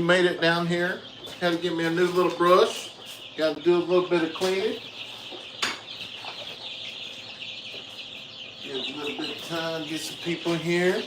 made it down here. Had to get me a new little brush. Got to do a little bit of cleaning. Give a little bit of time, get some people here.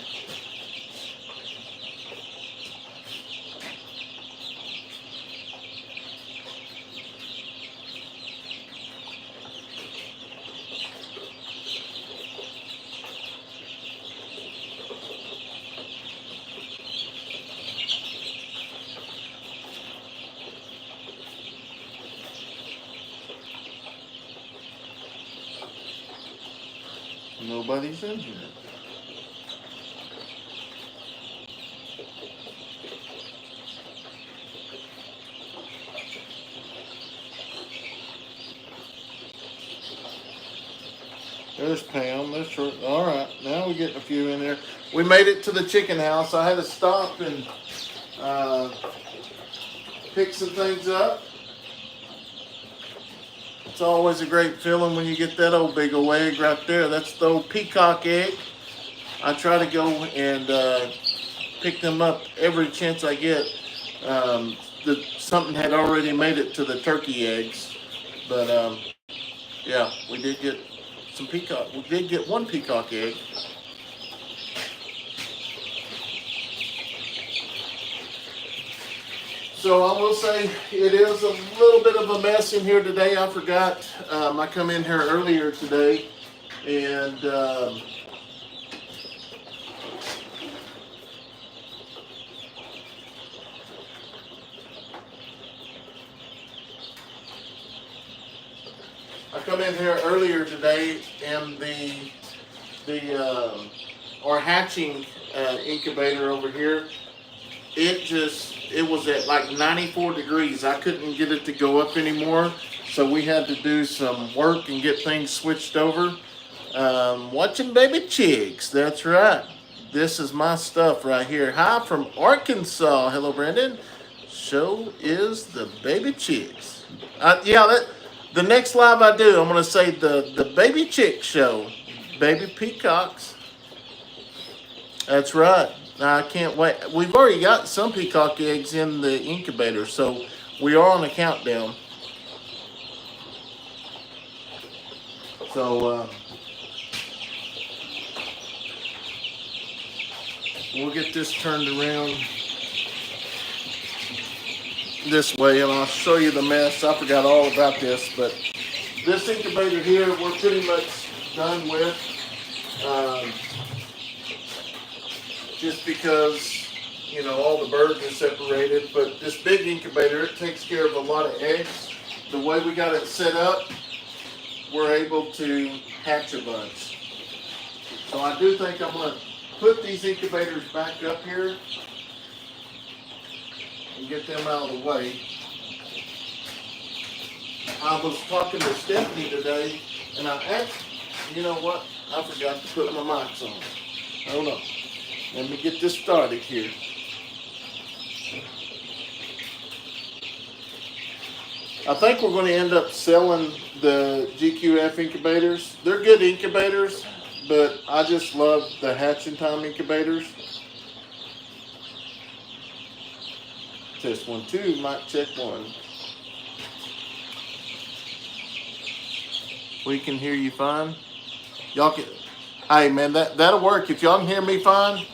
Nobody's in here. There's Pam. There's short. All right, now we're getting a few in there. We made it to the chicken house. I had to stop and pick some things up. It's always a great feeling when you get that old big old egg right there. That's the old peacock egg. I try to go and pick them up every chance I get. Something had already made it to the turkey eggs, but yeah, we did get some peacock. We did get one peacock egg. So I will say it is a little bit of a mess in here today. I forgot. I come in here earlier today, and our hatching incubator over here. It was at like 94 degrees. I couldn't get it to go up anymore, so we had to do some work and get things switched over. Watching baby chicks, that's right. This is my stuff right here. Hi from Arkansas. Hello, Brandon. Show is the baby chicks. The next live I do, I'm going to say the baby chick show. Baby peacocks. That's right. I can't wait. We've already got some peacock eggs in the incubator, so we are on a countdown. So we'll get this turned around this way, and I'll show you the mess. I forgot all about this, but this incubator here, we're pretty much done with. Just because, you know, all the birds are separated. But this big incubator, it takes care of a lot of eggs. The way we got it set up, we're able to hatch a bunch. So I do think I'm going to put these incubators back up here and get them out of the way. I was talking to Stephanie today, and I asked, you know what, I forgot to put my mics on. Hold on. Let me get this started here. I think we're going to end up selling the GQF incubators. They're good incubators, but I just love the hatching time incubators. Test 1, 2, mic check 1. We can hear you fine. Y'all can, hey man, that'll work. If y'all can hear me fine,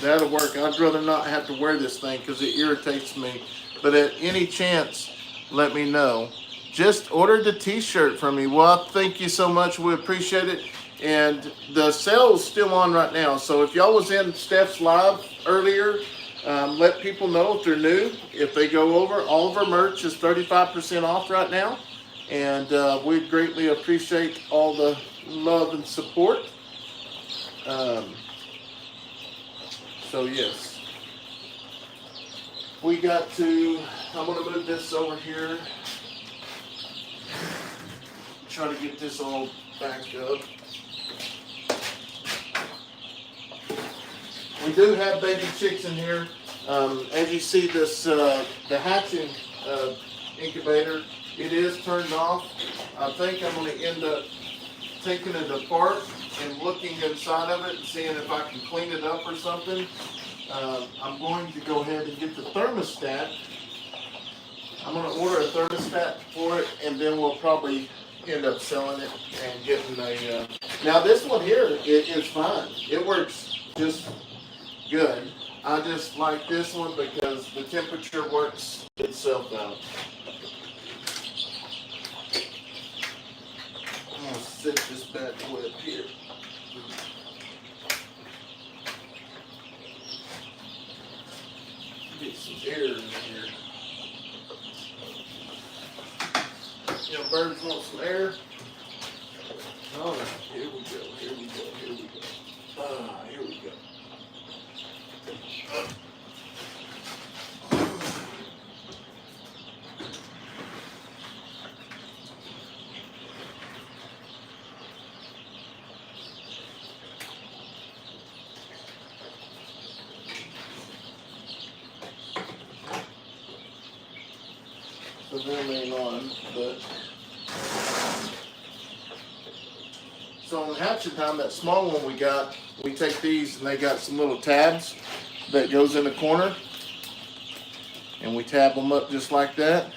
that'll work. I'd rather not have to wear this thing because it irritates me. But at any chance, let me know. Just ordered the t-shirt from me. Well, thank you so much. We appreciate it. And the sale's still on right now. So if y'all was in Steph's live earlier, let people know if they're new. If they go over, all of our merch is 35% off right now. And we greatly appreciate all the love and support. So yes, we got to, I'm going to move this over here. Try to get this all back up. We do have baby chicks in here. As you see this, the hatching incubator, it is turned off. I think I'm going to end up taking it apart and looking inside of it and seeing if I can clean it up or something. I'm going to go ahead and get the thermostat. I'm going to order a thermostat for it, and then we'll probably end up selling it and getting a. Now this one here, it is fine. It works just good. I just like this one because the temperature works itself out. I'm going to set this bad boy up here. Get some air in here. You know, birds want some air. All right, here we go, here we go, here we go. Here we go. So they're main on, but so on hatching time, that small one we got, we take these and they got some little tabs that goes in the corner, and we tab them up just like that,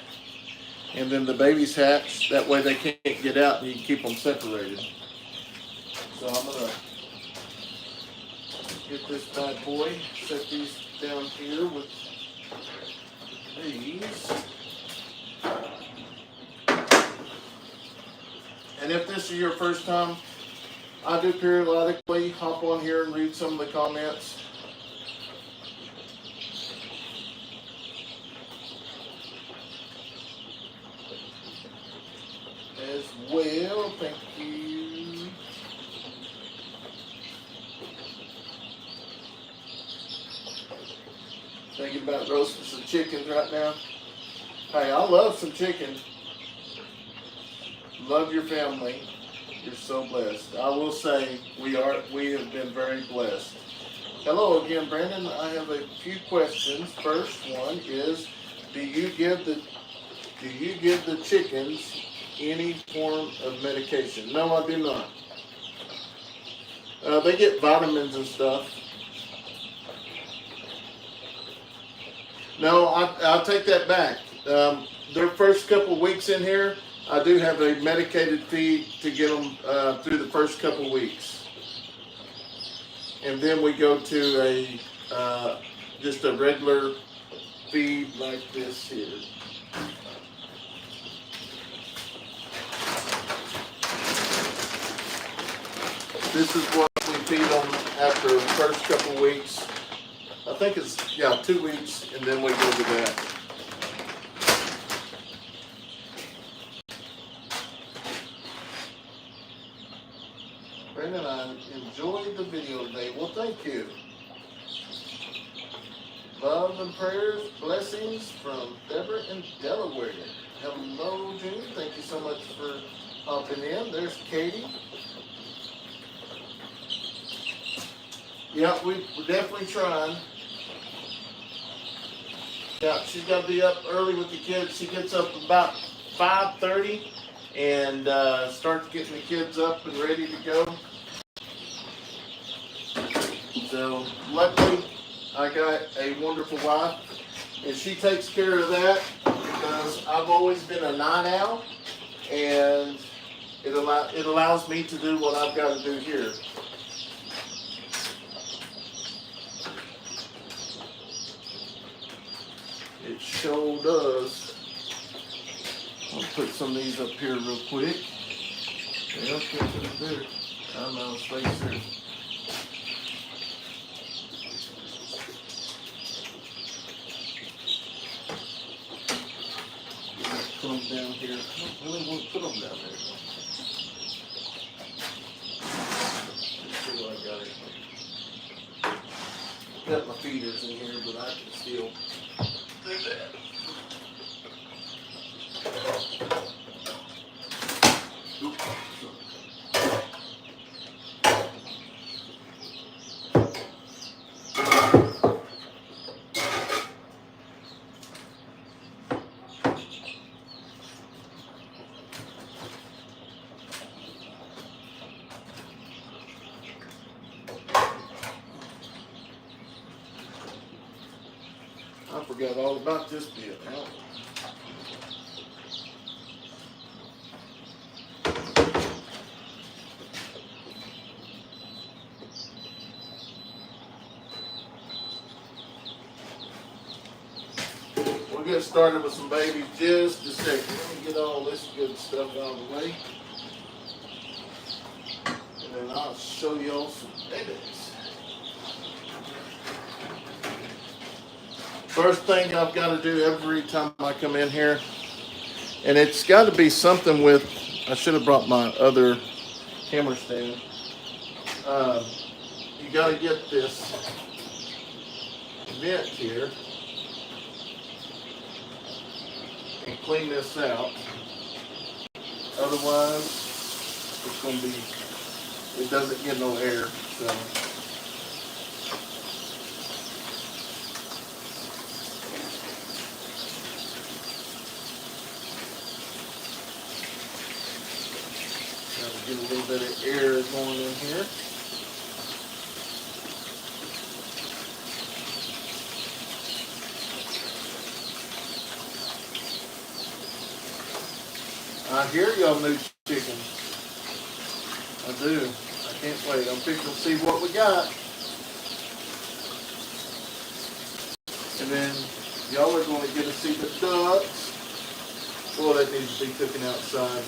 and then the babies hatch. That way they can't get out, and you can keep them separated. So I'm gonna get this bad boy, set these down here with these. And if this is your first time, I do periodically hop on here and read some of the comments. As well, thank you. Thinking about roasting some chickens right now. Hey, I love some chicken. Love your family. You're so blessed. I will say we have been very blessed. Hello again, Brandon. I have a few questions. First one is, do you give the chickens any form of medication? No, I do not. They get vitamins and stuff. No, I'll take that back. Their first couple of weeks in here, I do have a medicated feed to get them through the first couple of weeks. And then we go to a just a regular feed like this here. This is what we feed them after the first couple of weeks. I think it's, 2 weeks, and then we go to that. Brandon, I enjoyed the video today. Well, thank you. Love and prayers, blessings from Deborah in Delaware. Hello, June. Thank you so much for hopping in. There's Katie. Yeah, we're definitely trying. Yeah, she's got to be up early with the kids. She gets up about 5:30 and starts getting the kids up and ready to go. So luckily, I got a wonderful wife, and she takes care of that because I've always been a night owl, and it allows me to do what I've got to do here. It sure does. I'll put some of these up here real quick. Yeah, get it there. I'm out of space here. Put them down here. I really won't put them down there. Let's see what I got here. Got my feeders in here, but I can still do that. Oops. forgot all about this bit. We'll get started with some babies just a second. Let me get all this good stuff out of the way. And then I'll show y'all some babies. First thing I've got to do every time I come in here, and it's got to be something with, I should have brought my other camera stand. You got to get this vent here and clean this out. Otherwise, it's going to be, it doesn't get no air. So. Get a little bit of air going in here. I hear y'all new chickens. I do. I can't wait. I'm fixing to see what we got. And then y'all are going to get to see the ducks. Boy, that needs to be cooking outside.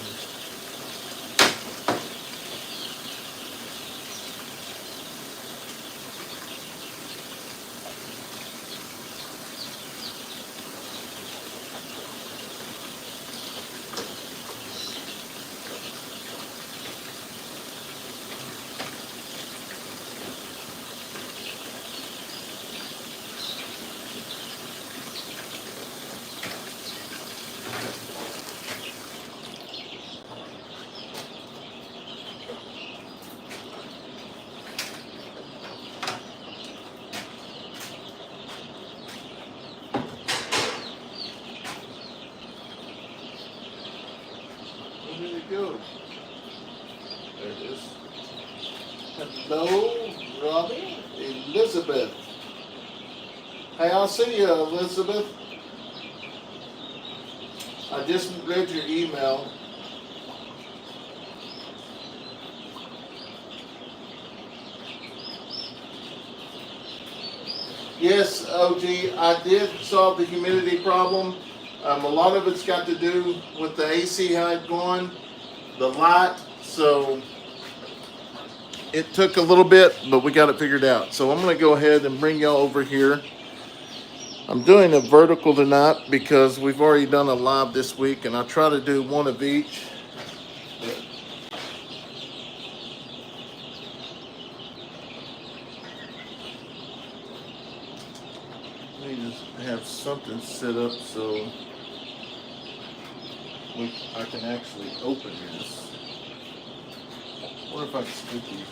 Good. There it is. Hello, Robbie. Elizabeth. Hey, I'll see you, Elizabeth. I just read your email. Yes, OG, I did solve the humidity problem. A lot of it's got to do with the AC I had going. The light, so it took a little bit, but we got it figured out. So I'm going to go ahead and bring y'all over here. I'm doing a vertical tonight because we've already done a live this week, and I try to do one of each. Let me just have something set up so I can actually open this. What if I can scoop these?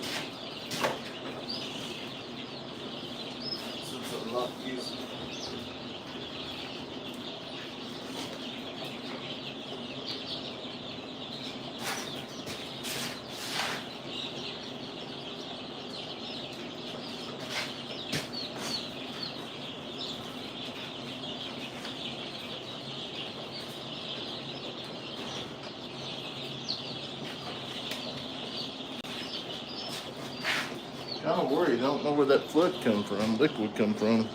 Since I'm not using it. Kind of worried. I don't know where that flood come from, liquid come from.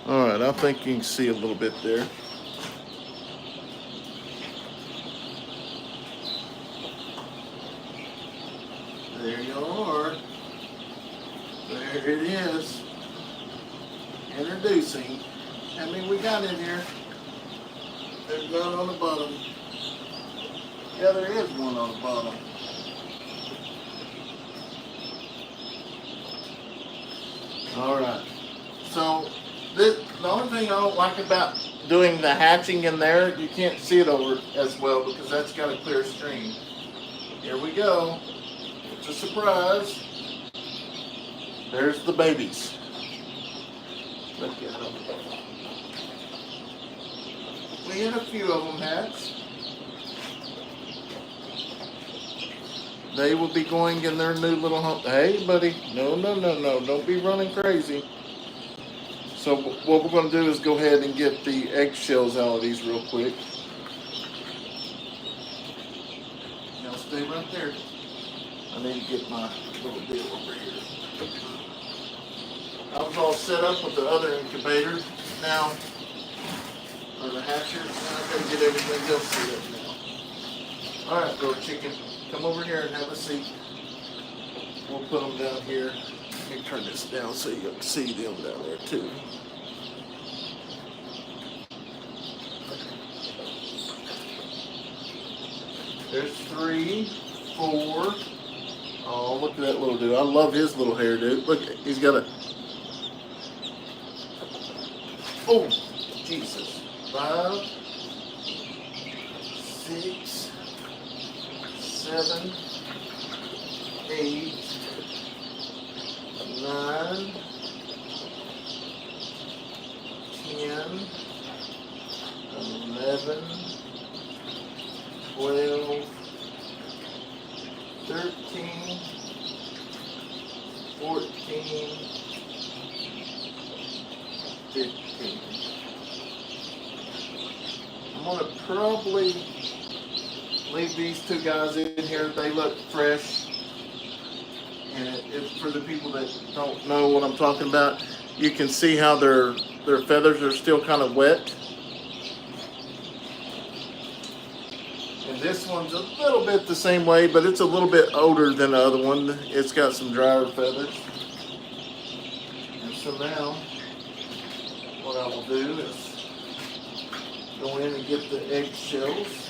All right, I think you can see a little bit there. There you are. There it is. Introducing. How many we got in here? There's one on the bottom. Yeah, there is one on the bottom. All right. So the only thing I don't like about doing the hatching in there, you can't see it over as well because that's got a clear stream. Here we go. It's a surprise. There's the babies. Look at them. We had a few of them hatch. They will be going in their new little home. Hey, buddy. No. Don't be running crazy. So what we're going to do is go ahead and get the eggshells out of these real quick. Now stay right there. I need to get my little deal over here. I was all set up with the other incubator now, or the hatcher. Now I gotta get everything else set up now. All right, little chicken, come over here and have a seat. We'll put them down here. Let me turn this down so you can see them down there too. There's 3, 4. Oh, look at that little dude. I love his little hair, dude. Look, he's got a... Oh, Jesus. 5, 6, 7, 8, 9, 10, 11, 12, 13, 14, 15. I'm going to probably leave these 2 guys in here. They look fresh. And it's for the people that don't know what I'm talking about. You can see how their feathers are still kind of wet. And this one's a little bit the same way, but it's a little bit older than the other one. It's got some drier feathers. And so now, what I will do is go in and get the eggshells.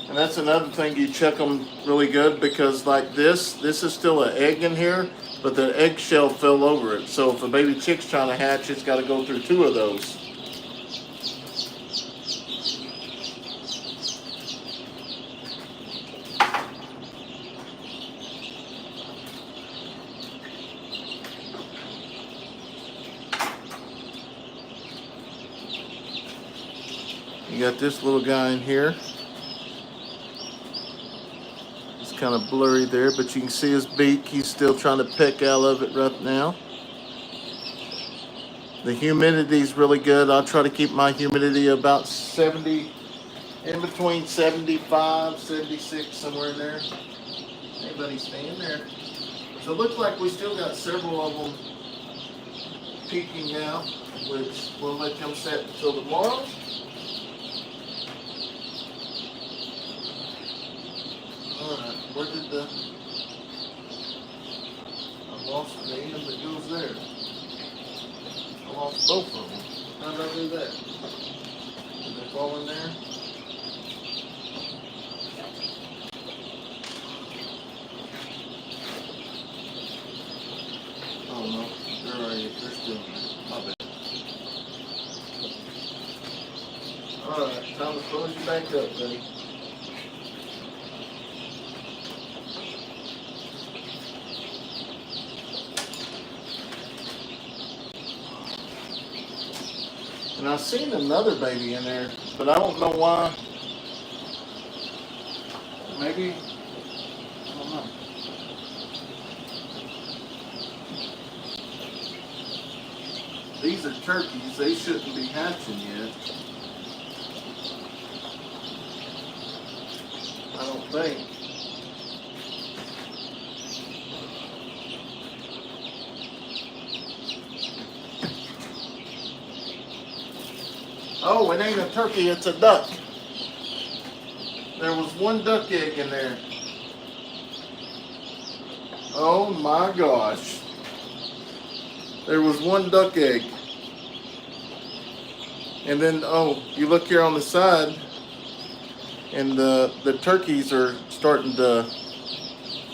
And that's another thing, you check them really good, because like this is still an egg in here, but the eggshell fell over it. So if a baby chick's trying to hatch, it's got to go through 2 of those. You got this little guy in here. Kind of blurry there, but you can see his beak. He's still trying to peck out of it right now. The humidity is really good. I'll try to keep my humidity about 70, in between 75, 76, somewhere in there. Anybody staying there? So it looks like we still got several of them peeking out, which we'll let them set until tomorrow. Alright, where did I lost the end that goes there. I lost both of them. How did I do that? Did they fall in there? Oh no, they're right here. They're still in there. My bad. Alright, time to close you back up, buddy. And I've seen another baby in there, but I don't know why. Maybe, I don't know. These are turkeys. They shouldn't be hatching yet. I don't think. Oh, it ain't a turkey, it's a duck. There was one duck egg in there. Oh my gosh. There was one duck egg. And then, oh, you look here on the side, and the turkeys are starting to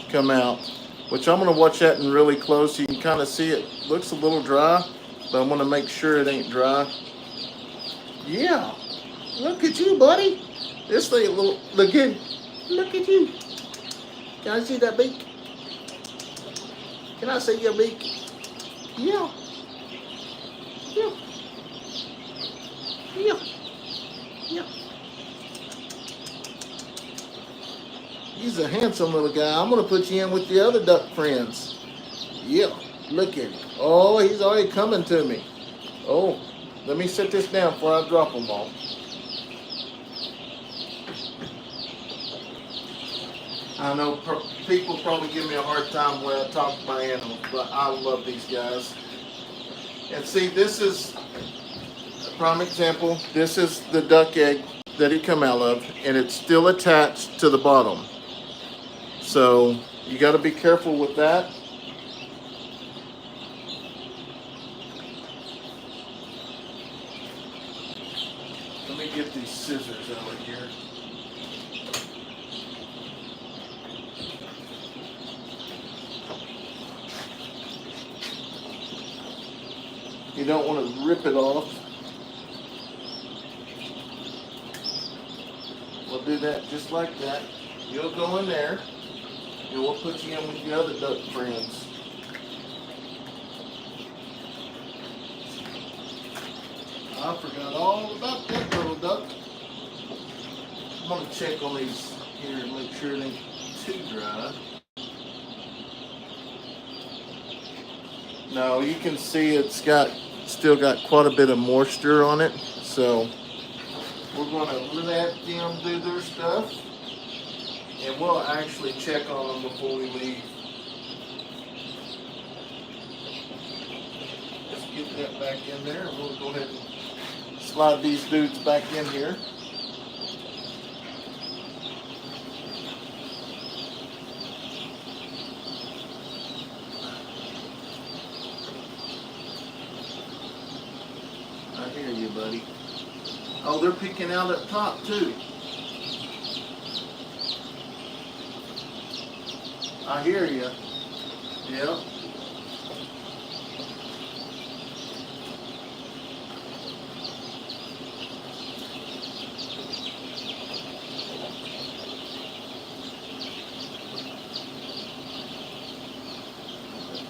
come out, which I'm going to watch that in really close. You can kind of see it looks a little dry, but I want to make sure it ain't dry. Yeah, look at you, buddy. This thing, look at you. Can I see that beak? Can I see your beak? Yeah. Yeah. He's a handsome little guy. I'm gonna put you in with the other duck friends. Yeah, look at him. Oh, he's already coming to me. Oh, let me set this down before I drop them all. I know people probably give me a hard time when I talk about animals, but I love these guys. And see, this is a prime example. This is the duck egg that he come out of, and it's still attached to the bottom. So you got to be careful with that. Let me get these scissors over here. You don't want to rip it off. We'll do that just like that. You'll go in there, and we'll put you in with your other duck friends. I forgot all about that little duck. I'm going to check on these here and make sure they ain't too dry. Now you can see it's still got quite a bit of moisture on it, so we're going to let them do their stuff, and we'll actually check on them before we leave. Let's get that back in there, and we'll go ahead and slide these dudes back in here. I hear you, buddy. Oh, they're peeking out up top too. I hear you. Yep.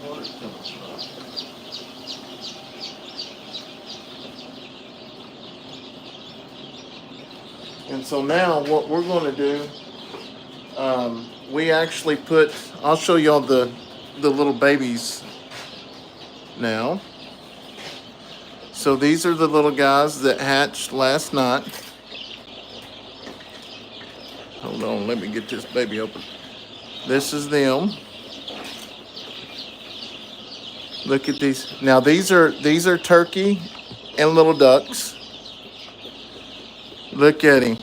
Water's coming from. And so now what we're going to do, we actually put, I'll show y'all the little babies now. So these are the little guys that hatched last night. Hold on, let me get this baby open. This is them. Look at these. Now these are turkey and little ducks. Look at him.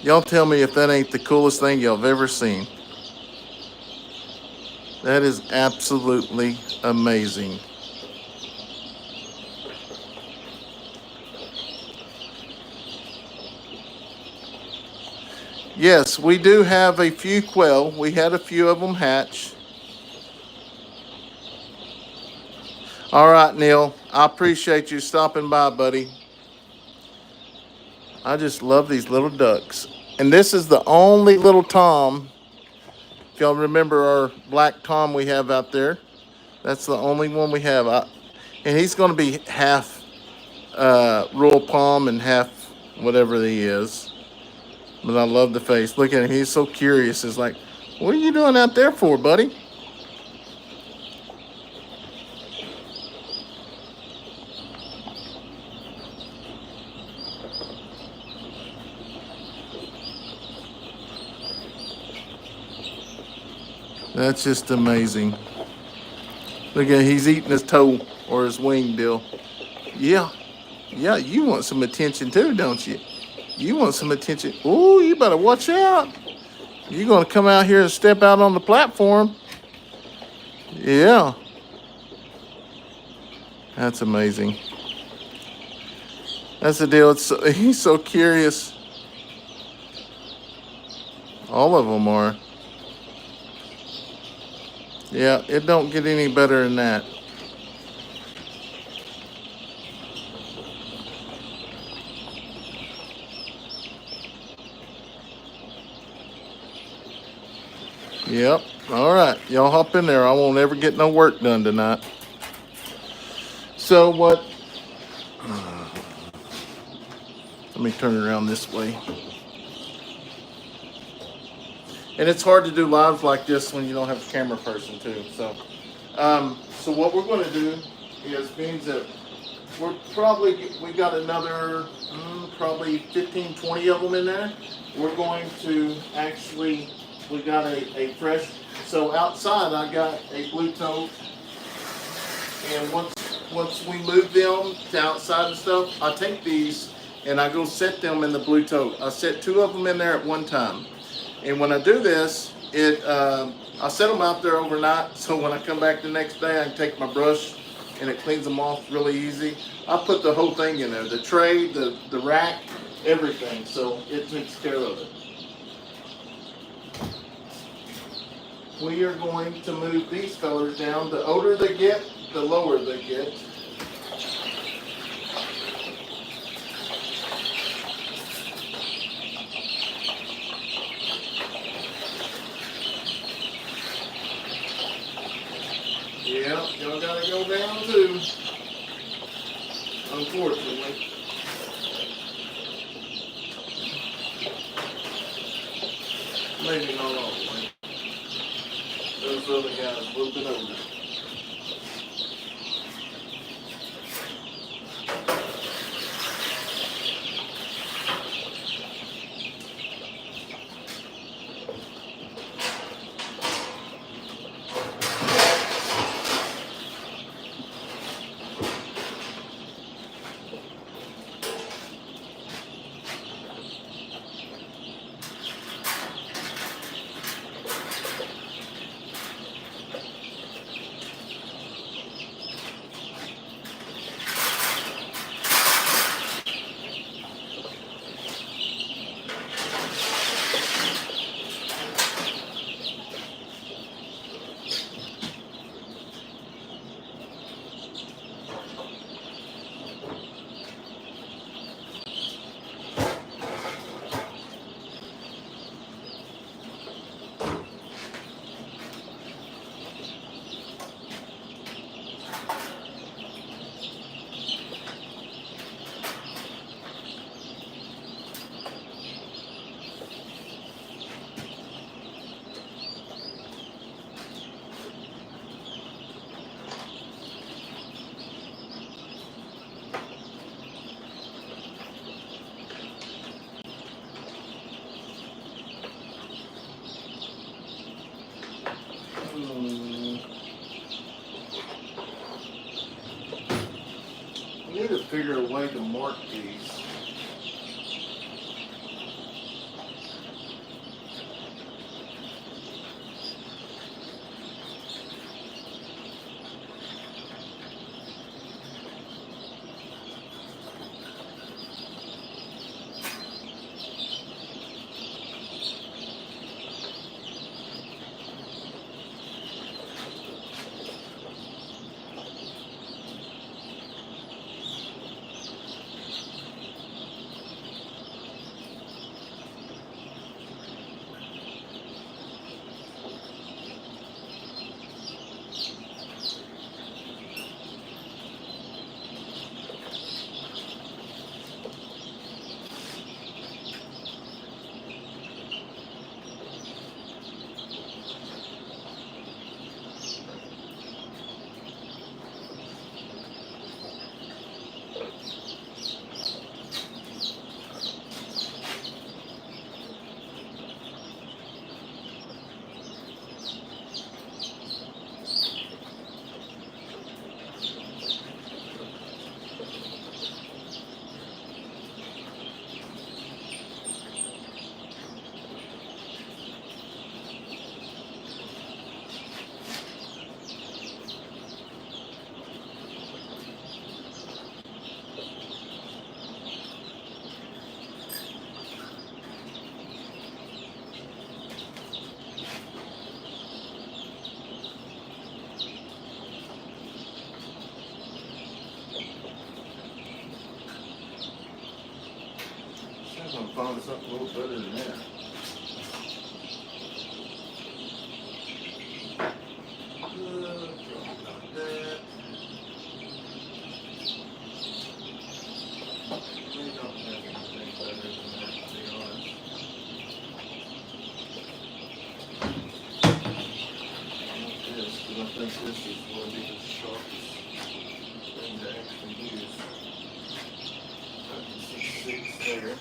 Y'all tell me if that ain't the coolest thing y'all have ever seen. That is absolutely amazing. Yes, we do have a few quail. We had a few of them hatch. All right, Neil. I appreciate you stopping by, buddy. I just love these little ducks. And this is the only little tom. If y'all remember our black tom we have out there, that's the only one we have. And he's going to be half Royal Palm and half whatever he is. But I love the face. Look at him. He's so curious. It's like, what are you doing out there for, buddy? That's just amazing. Look at, he's eating his toe or his wing deal. Yeah, you want some attention too, don't you? You want some attention. Ooh, you better watch out. You're gonna come out here and step out on the platform. Yeah. That's amazing. That's the deal. He's so curious. All of them are. Yeah, it don't get any better than that. Yep. All right. Y'all hop in there. I won't ever get no work done tonight. So what? Let me turn around this way. And it's hard to do lives like this when you don't have a camera person too. So what we're going to do is means that we got another probably 15, 20 of them in there. We're going to actually, we got a fresh, so outside I got a blue toad, and once we move them to outside and stuff, I take these and I go set them in the blue toad. I set 2 of them in there at one time. And when I do this, I set them out there overnight, so when I come back the next day, I can take my brush and it cleans them off really easy. I put the whole thing in there, the tray, the rack, everything, so it takes care of it. We are going to move these colors down. The older they get, the lower they get. Yeah, y'all gotta go down too, unfortunately. Maybe not all the way. Those other guys a little bit older. I need to figure a way to mark these. I'm gonna find something a little better than that. think this is going to be the sharpest thing to actually use. I can see 6 there.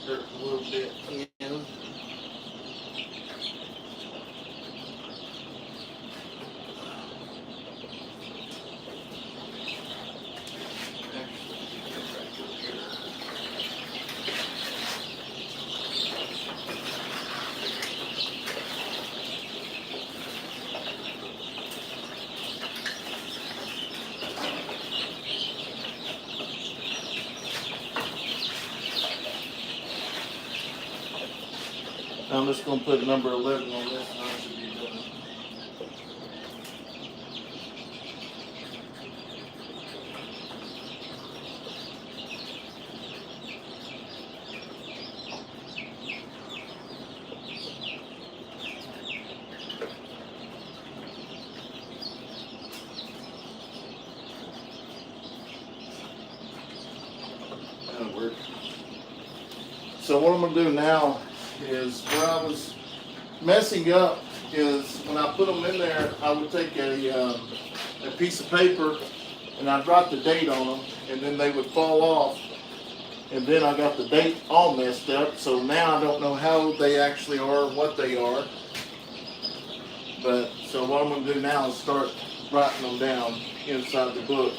Hurt a little bit in. I'm just going to put number 11 on this and I should be done. That'll work. So what I'm going to do now is where I was messing up is when I put them in there, I would take a piece of paper and I'd write the date on them and then they would fall off and then I got the date all messed up, so now I don't know how they actually are, what they are. But so what I'm going to do now is start writing them down inside the book.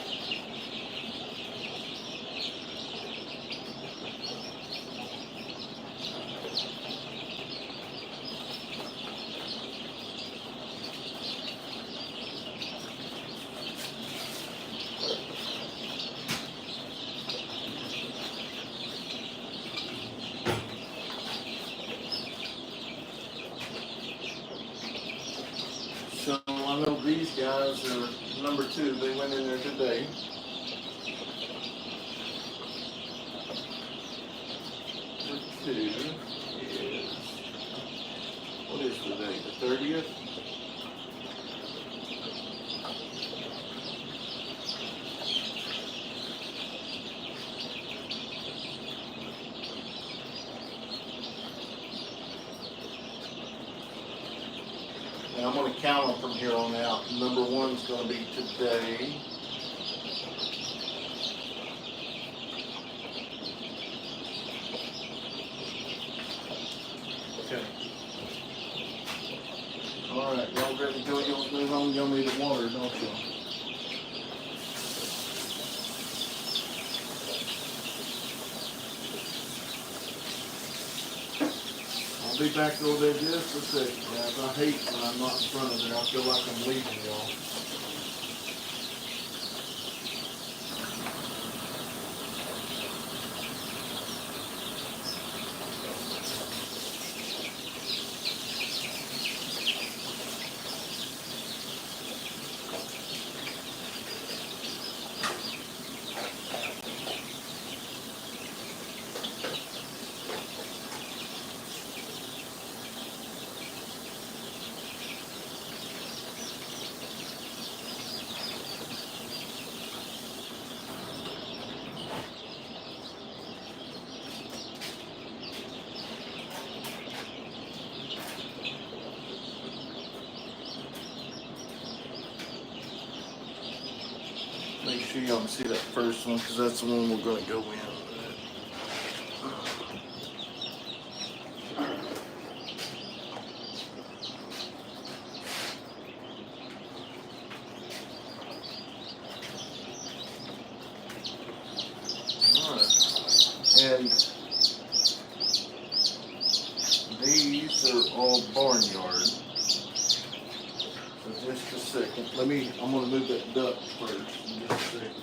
So I know these guys are number 2. They went in there today. Number 2 is, what is today? The 30th? And I'm going to count them from here on out. Number 1 is going to be today. Okay. All right, y'all ready to go? Y'all move home. Y'all need the water, don't you? I'll be back over there just a second, guys. I hate when I'm not in front of there. I feel like I'm leaving y'all. Make sure y'all can see that first one because that's the one we're going to go in. And these are all barnyard. So just a second. I'm gonna move that duck first in just a second.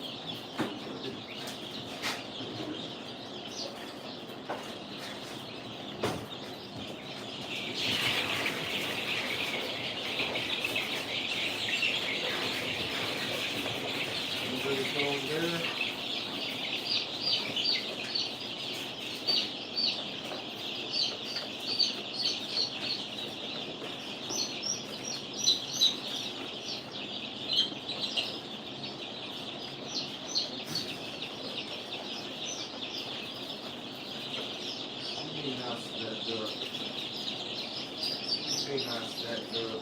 There.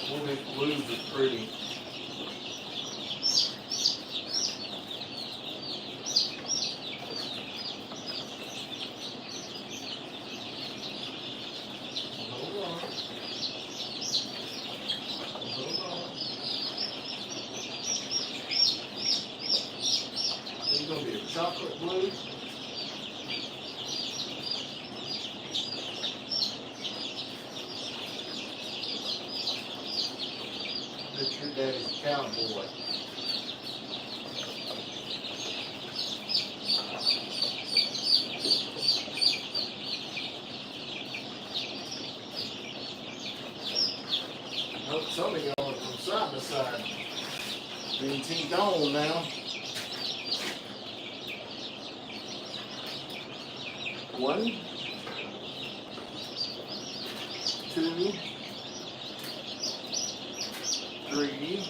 Well, these blues are pretty. Hold on. This is going to be a chocolate blue. That's your daddy's cowboy. I hope some of y'all are from side to side. BT gone now. One, two, three,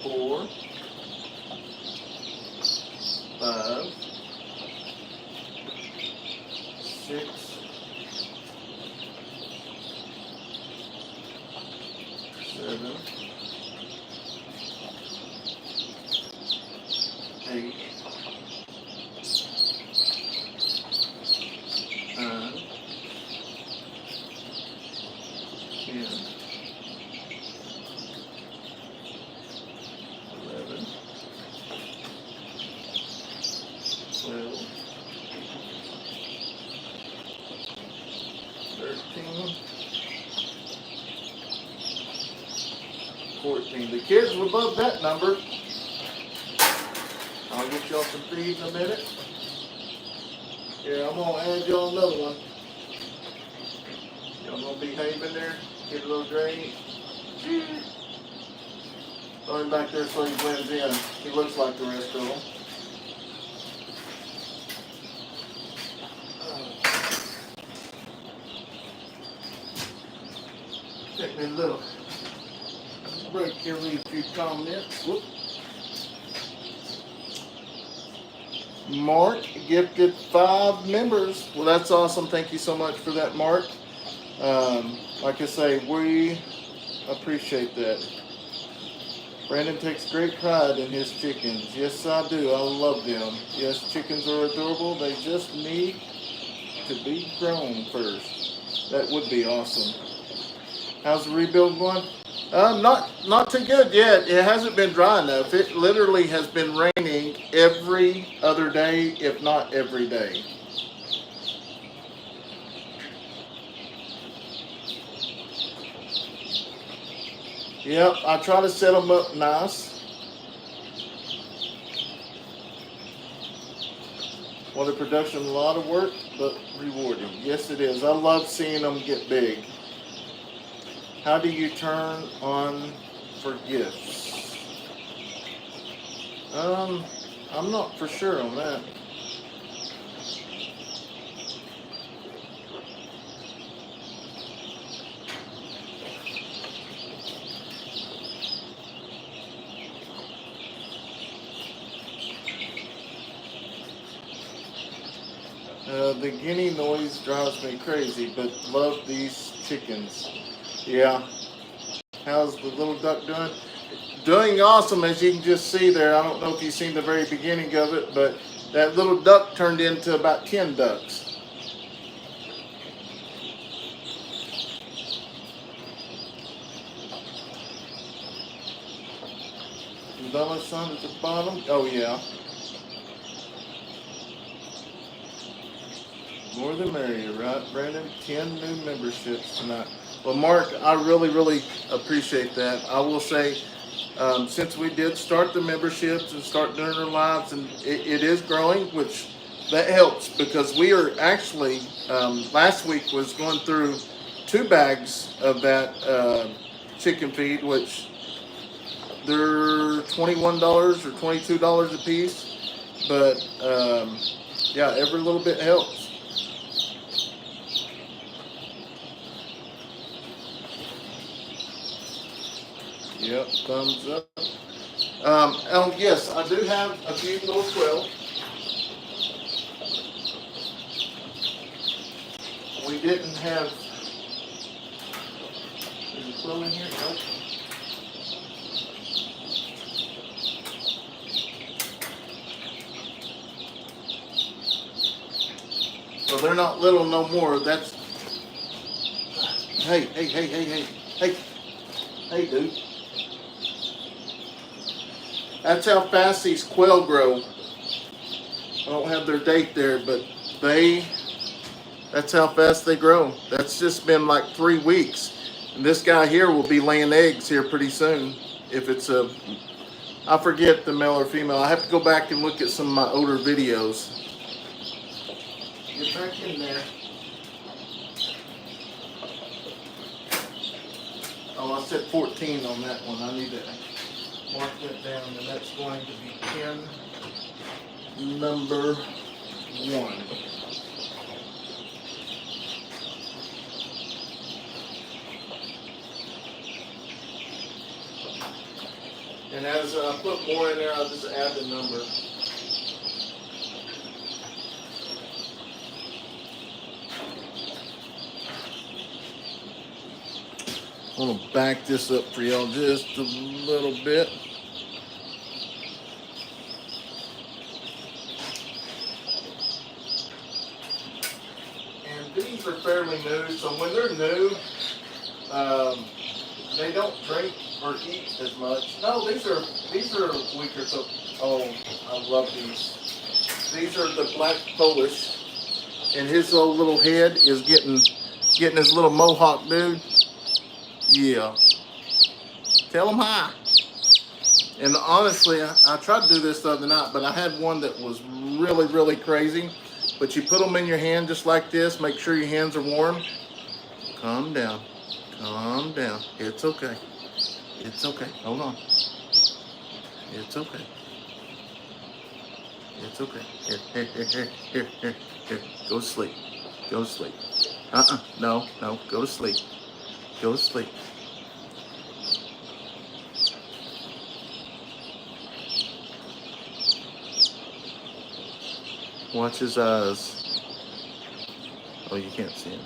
4, 5, 6, 7, 8, 9, 10, 11, 12, 13, 14. The kids were above that number. I'll get y'all some feed in a minute. Yeah, I'm gonna add y'all another one. Y'all gonna behave in there, get a little drainage. Throw him back there so he blends in. He looks like the rest of them. Take me a little break here, read a few comments. Whoop. Mark gifted 5 members. Well, that's awesome. Thank you so much for that, Mark. Like I say, we appreciate that. Brandon takes great pride in his chickens. Yes, I do. I love them. Yes, chickens are adorable. They just need to be grown first. That would be awesome. How's the rebuild going? Not too good yet. It hasn't been dry enough. It literally has been raining every other day, if not every day. Yep, I try to set them up nice. Water production, a lot of work, but rewarding. Yes, it is. I love seeing them get big. How do you turn on for gifts? I'm not for sure on that. The guinea noise drives me crazy, but love these chickens. Yeah. How's the little duck doing? Doing awesome, as you can just see there. I don't know if you've seen the very beginning of it, but that little duck turned into about 10 ducks. Bella's son at the bottom. Oh yeah. More the merrier, right, Brandon? 10 new memberships tonight. Well, Mark, I really appreciate that. I will say, since we did start the memberships and start doing our lives, and it is growing, which that helps because we are actually, last week was going through 2 bags of that chicken feed, which they're $21 or $22 a piece, but yeah, every little bit helps. Yep, thumbs up. Oh yes, I do have a few little quail. We didn't have. Is a quill in here? Nope. So they're not little no more. That's. Hey, dude. That's how fast these quail grow. I don't have their date there, but that's how fast they grow. That's just been like 3 weeks. And this guy here will be laying eggs here pretty soon. If it's I forget the male or female. I have to go back and look at some of my older videos. Get back in there. Oh, I said 14 on that one. I need to mark that down, and that's going to be pen number 1. And as I put more in there, I'll just add the number. I'm going to back this up for y'all just a little bit. And these are fairly new, so when they're new, they don't drink or eat as much. No, these are weaker. So, oh, I love these. These are the black Polish, and his little head is getting his little mohawk dude. Yeah. Tell him hi. And honestly, I tried to do this the other night, but I had one that was really crazy. But you put them in your hand just like this. Make sure your hands are warm. Calm down. Calm down. It's okay. It's okay. Hold on. It's okay. It's okay. Here. Go to sleep. Go to sleep. No. Go to sleep. Go to sleep. Watch his eyes. Oh, you can't see him.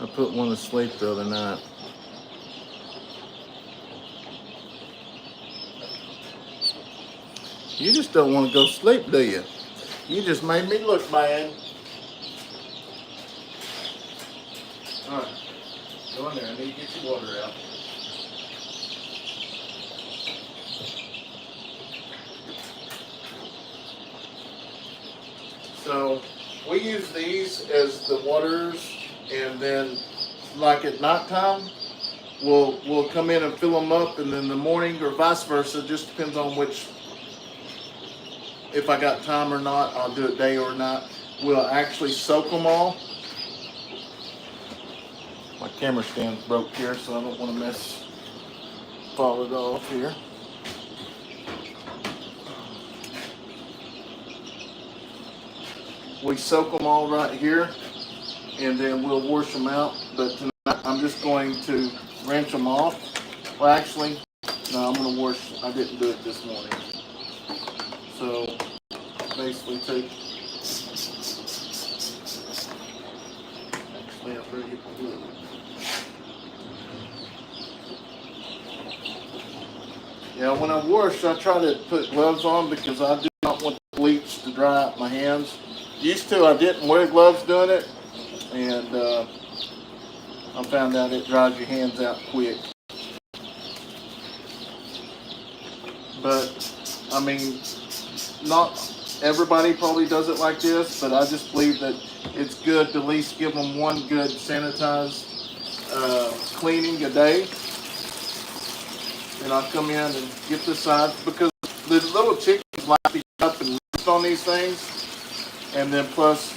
I put one to sleep the other night. You just don't want to go sleep, do you? You just made me look bad. All right, go in there. I need to get your water out. So we use these as the waters, and then like at nighttime, we'll come in and fill them up, and then in the morning or vice versa, just depends on which. If I got time or not, I'll do it day or night. We'll actually soak them all. My camera stand's broke here, so I don't want to fall it off here. We soak them all right here, and then we'll wash them out. But tonight I'm just going to rinse them off. Well, actually, no, I'm going to wash. I didn't do it this morning. So basically take. Actually, I forget to do it. Yeah, when I wash, I try to put gloves on because I do not want the bleach to dry out my hands. Used to, I didn't wear gloves doing it, and I found out it dries your hands out quick. But, I mean, not everybody probably does it like this, but I just believe that it's good to at least give them one good sanitized cleaning a day. And I'll come in and get the sides because the little chickens like to get up and roost on these things, and then plus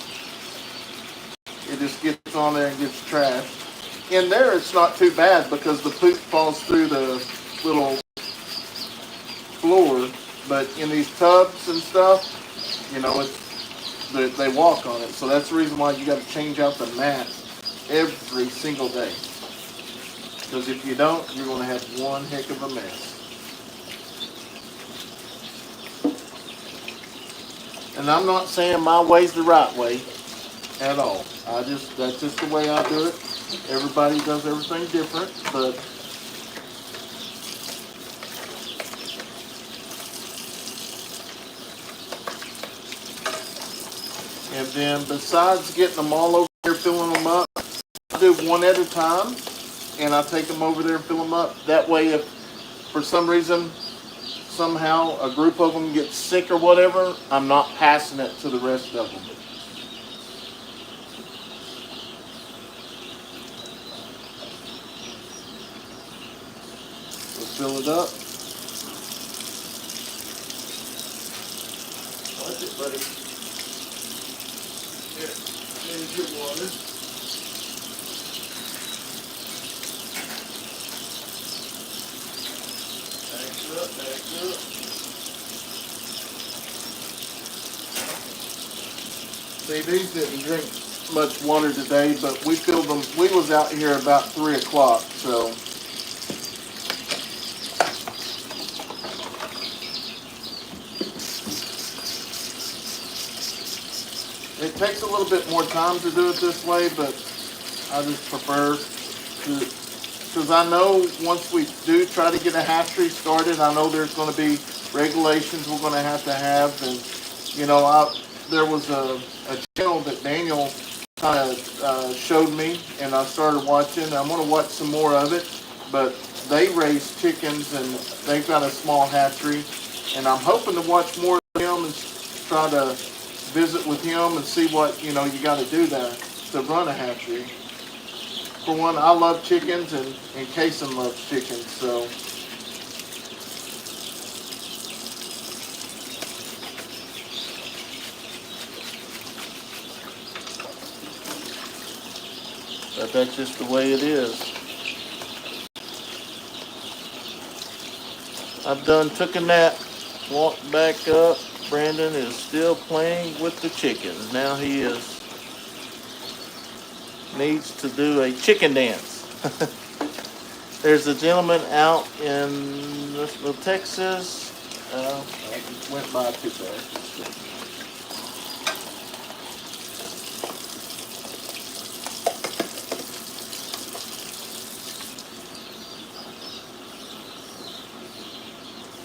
it just gets on there and gets trashed. In there it's not too bad because the poop falls through the little floor, but in these tubs and stuff, you know, they walk on it. So that's the reason why you got to change out the mat every single day. Because if you don't, you're going to have one heck of a mess. And I'm not saying my way's the right way at all. That's just the way I do it. Everybody does everything different, but and then besides getting them all over here, filling them up, I do one at a time. And I take them over there and fill them up. That way, if for some reason, somehow a group of them gets sick or whatever, I'm not passing it to the rest of them. We'll fill it up. Watch it, buddy. Here, here's your water. See, these didn't drink much water today, but we filled them. We was out here about 3 o'clock, so it takes a little bit more time to do it this way, but I just prefer to, because I know once we do try to get a hatchery started, I know there's going to be regulations we're going to have, and you know, there was a channel that Daniel kind of showed me, and I started watching. I'm going to watch some more of it, but they raise chickens, and they've got a small hatchery, and I'm hoping to watch more of him and try to visit with him and see what, you know, you got to do to run a hatchery. For one, I love chickens, and Kayson loves chickens, so. But that's just the way it is. I've done took a nap, walked back up. Brandon is still playing with the chickens. Now he needs to do a chicken dance. There's a gentleman out in Texas. I just went by too fast.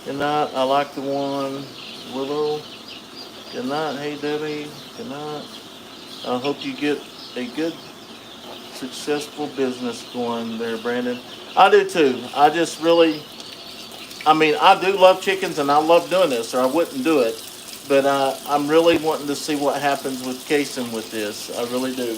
Good night. I like the one. Willow. Good night. Hey, Debbie. Good night. I hope you get a good, successful business going there, Brandon. I do too. I just really, I mean, I do love chickens and I love doing this, or I wouldn't do it. But I'm really wanting to see what happens with Kayson with this. I really do.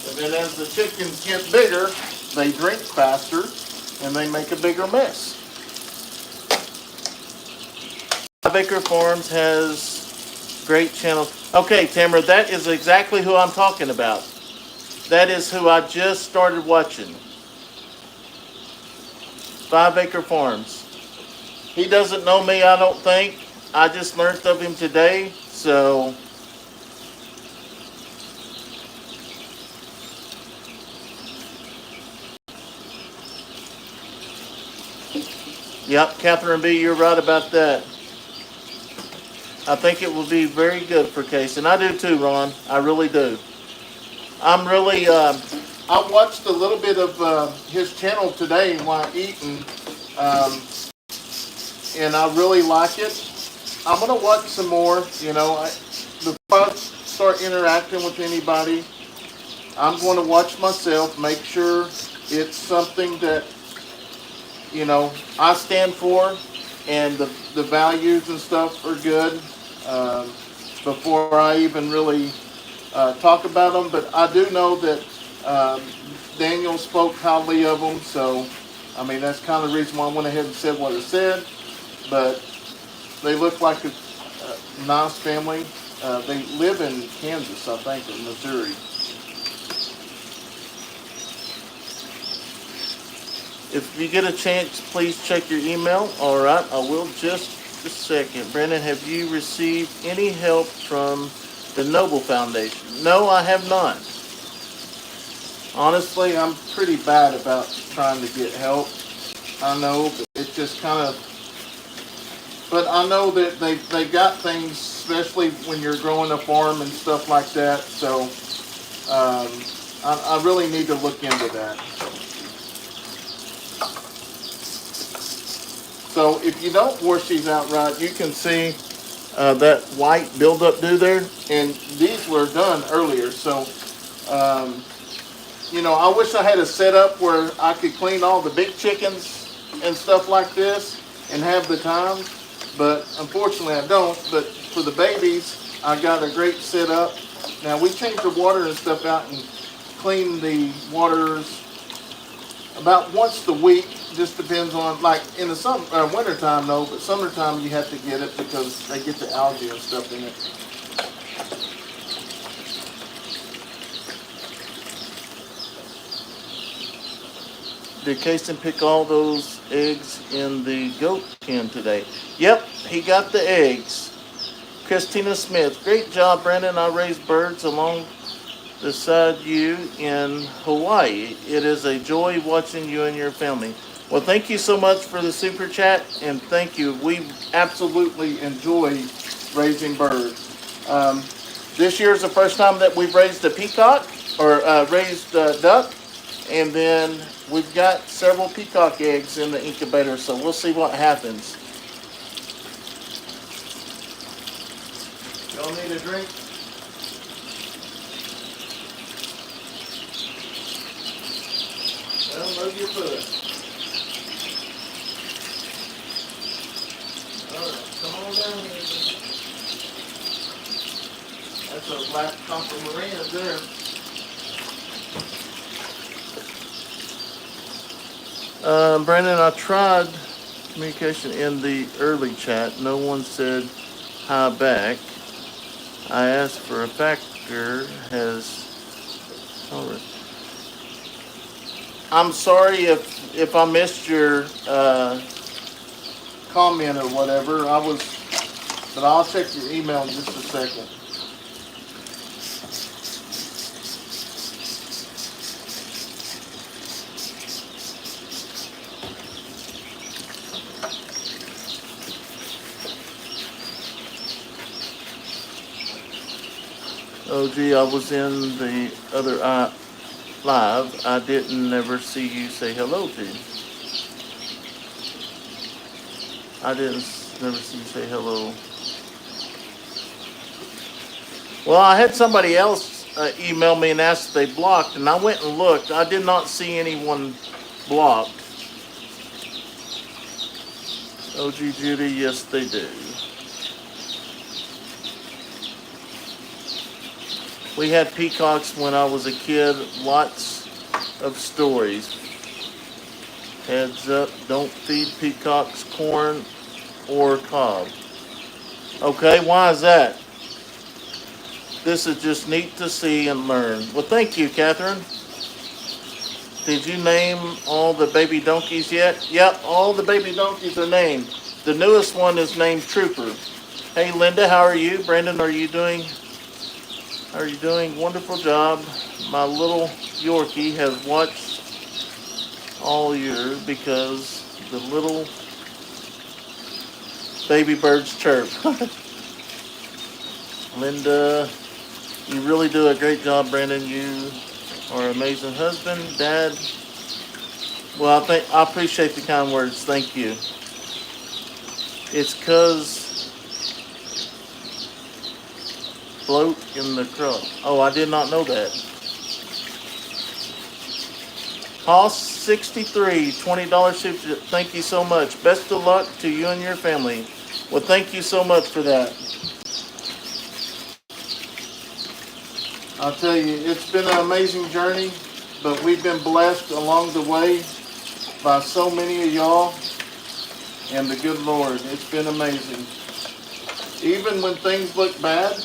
And then as the chickens get bigger, they drink faster and they make a bigger mess. 5 Acre Farms has great channel. Okay, Tamara, that is exactly who I'm talking about. That is who I just started watching. 5 Acre Farms. He doesn't know me, I don't think. I just learned of him today, so. Yep, Catherine B., you're right about that. I think it will be very good for Kayson. I do too, Ron. I really do. I'm really, I watched a little bit of his channel today while eating, and I really like it. I'm going to watch some more, you know. Before I start interacting with anybody, I'm going to watch myself, make sure it's something that, you know, I stand for, and the values and stuff are good before I even really talk about them. But I do know that Daniel spoke highly of them, so I mean that's kind of the reason why I went ahead and said what I said. But they look like a nice family. They live in Kansas, I think, or Missouri. If you get a chance, please check your email. All right, I will just a second. Brandon, have you received any help from the Noble Foundation? No, I have not. Honestly, I'm pretty bad about trying to get help. I know, but it just kind of... But I know that they got things, especially when you're growing a farm and stuff like that. So I really need to look into that. So if you don't wash these out right, you can see that white buildup due there. And these were done earlier. So, you know, I wish I had a setup where I could clean all the big chickens and stuff like this and have the time. But unfortunately I don't. But for the babies, I got a great setup. Now we change the water and stuff out and clean the waters about once a week. Just depends on, like in the winter time though, but summertime you have to get it because they get the algae and stuff in it. Did Kayson pick all those eggs in the goat pen today? Yep, he got the eggs. Christina Smith, great job, Brandon. I raised birds along beside you in Hawaii. It is a joy watching you and your family. Well, thank you so much for the super chat, and thank you. We absolutely enjoy raising birds. This year is the first time that we've raised a peacock, or raised a duck, and then we've got several peacock eggs in the incubator, so we'll see what happens. Y'all need a drink? Well, move your foot. Alright, come on down here. That's a black copper Marina there. Brandon, I tried communication in the early chat. No one said hi back. I asked for a factor. I'm sorry if I missed your comment or whatever. But I'll check your email in just a second. Oh gee, I was in the other live. I didn't never see you say hello to. I didn't never see you say hello. Well, I had somebody else email me and ask if they blocked, and I went and looked. I did not see anyone blocked. Oh gee, Judy, yes they do. We had peacocks when I was a kid, lots of stories. Heads up, don't feed peacocks corn or cob. Okay, why is that? This is just neat to see and learn. Well, thank you, Catherine. Did you name all the baby donkeys yet? Yep, all the baby donkeys are named. The newest one is named Trooper. Hey, Linda, how are you? Brandon, are you doing? How are you doing? Wonderful job. My little Yorkie has watched all year because the little baby birds chirp. Linda, you really do a great job, Brandon. You are an amazing husband, dad. Well, I appreciate the kind words. Thank you. It's cause float in the crook. Oh, I did not know that. Hoss 63, $20 super. Thank you so much. Best of luck to you and your family. Well, thank you so much for that. I'll tell you, it's been an amazing journey, but we've been blessed along the way by so many of y'all and the good Lord. It's been amazing. Even when things look bad,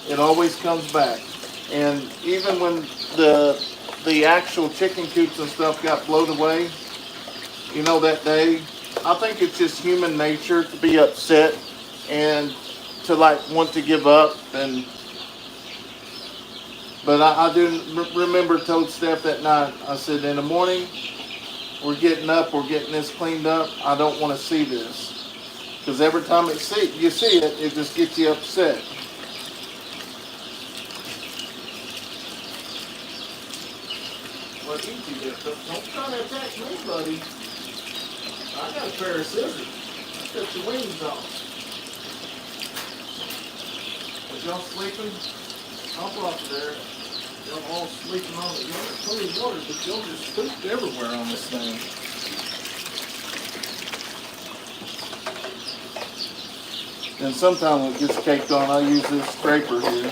it always comes back. And even when the actual chicken coops and stuff got blown away, you know, that day, I think it's just human nature to be upset and to like want to give up. But I do remember told Steph that night, I said, in the morning, we're getting up, we're getting this cleaned up. I don't want to see this. Because every time you see it, it just gets you upset. What eat you get? Don't try to attack me, buddy. I got a pair of scissors. Cut your wings off. Are y'all sleeping? I'll off there. Y'all all sleeping on it. Y'all got plenty of water, but y'all just pooped everywhere on this thing. And sometimes when it gets caked on, I use this scraper here.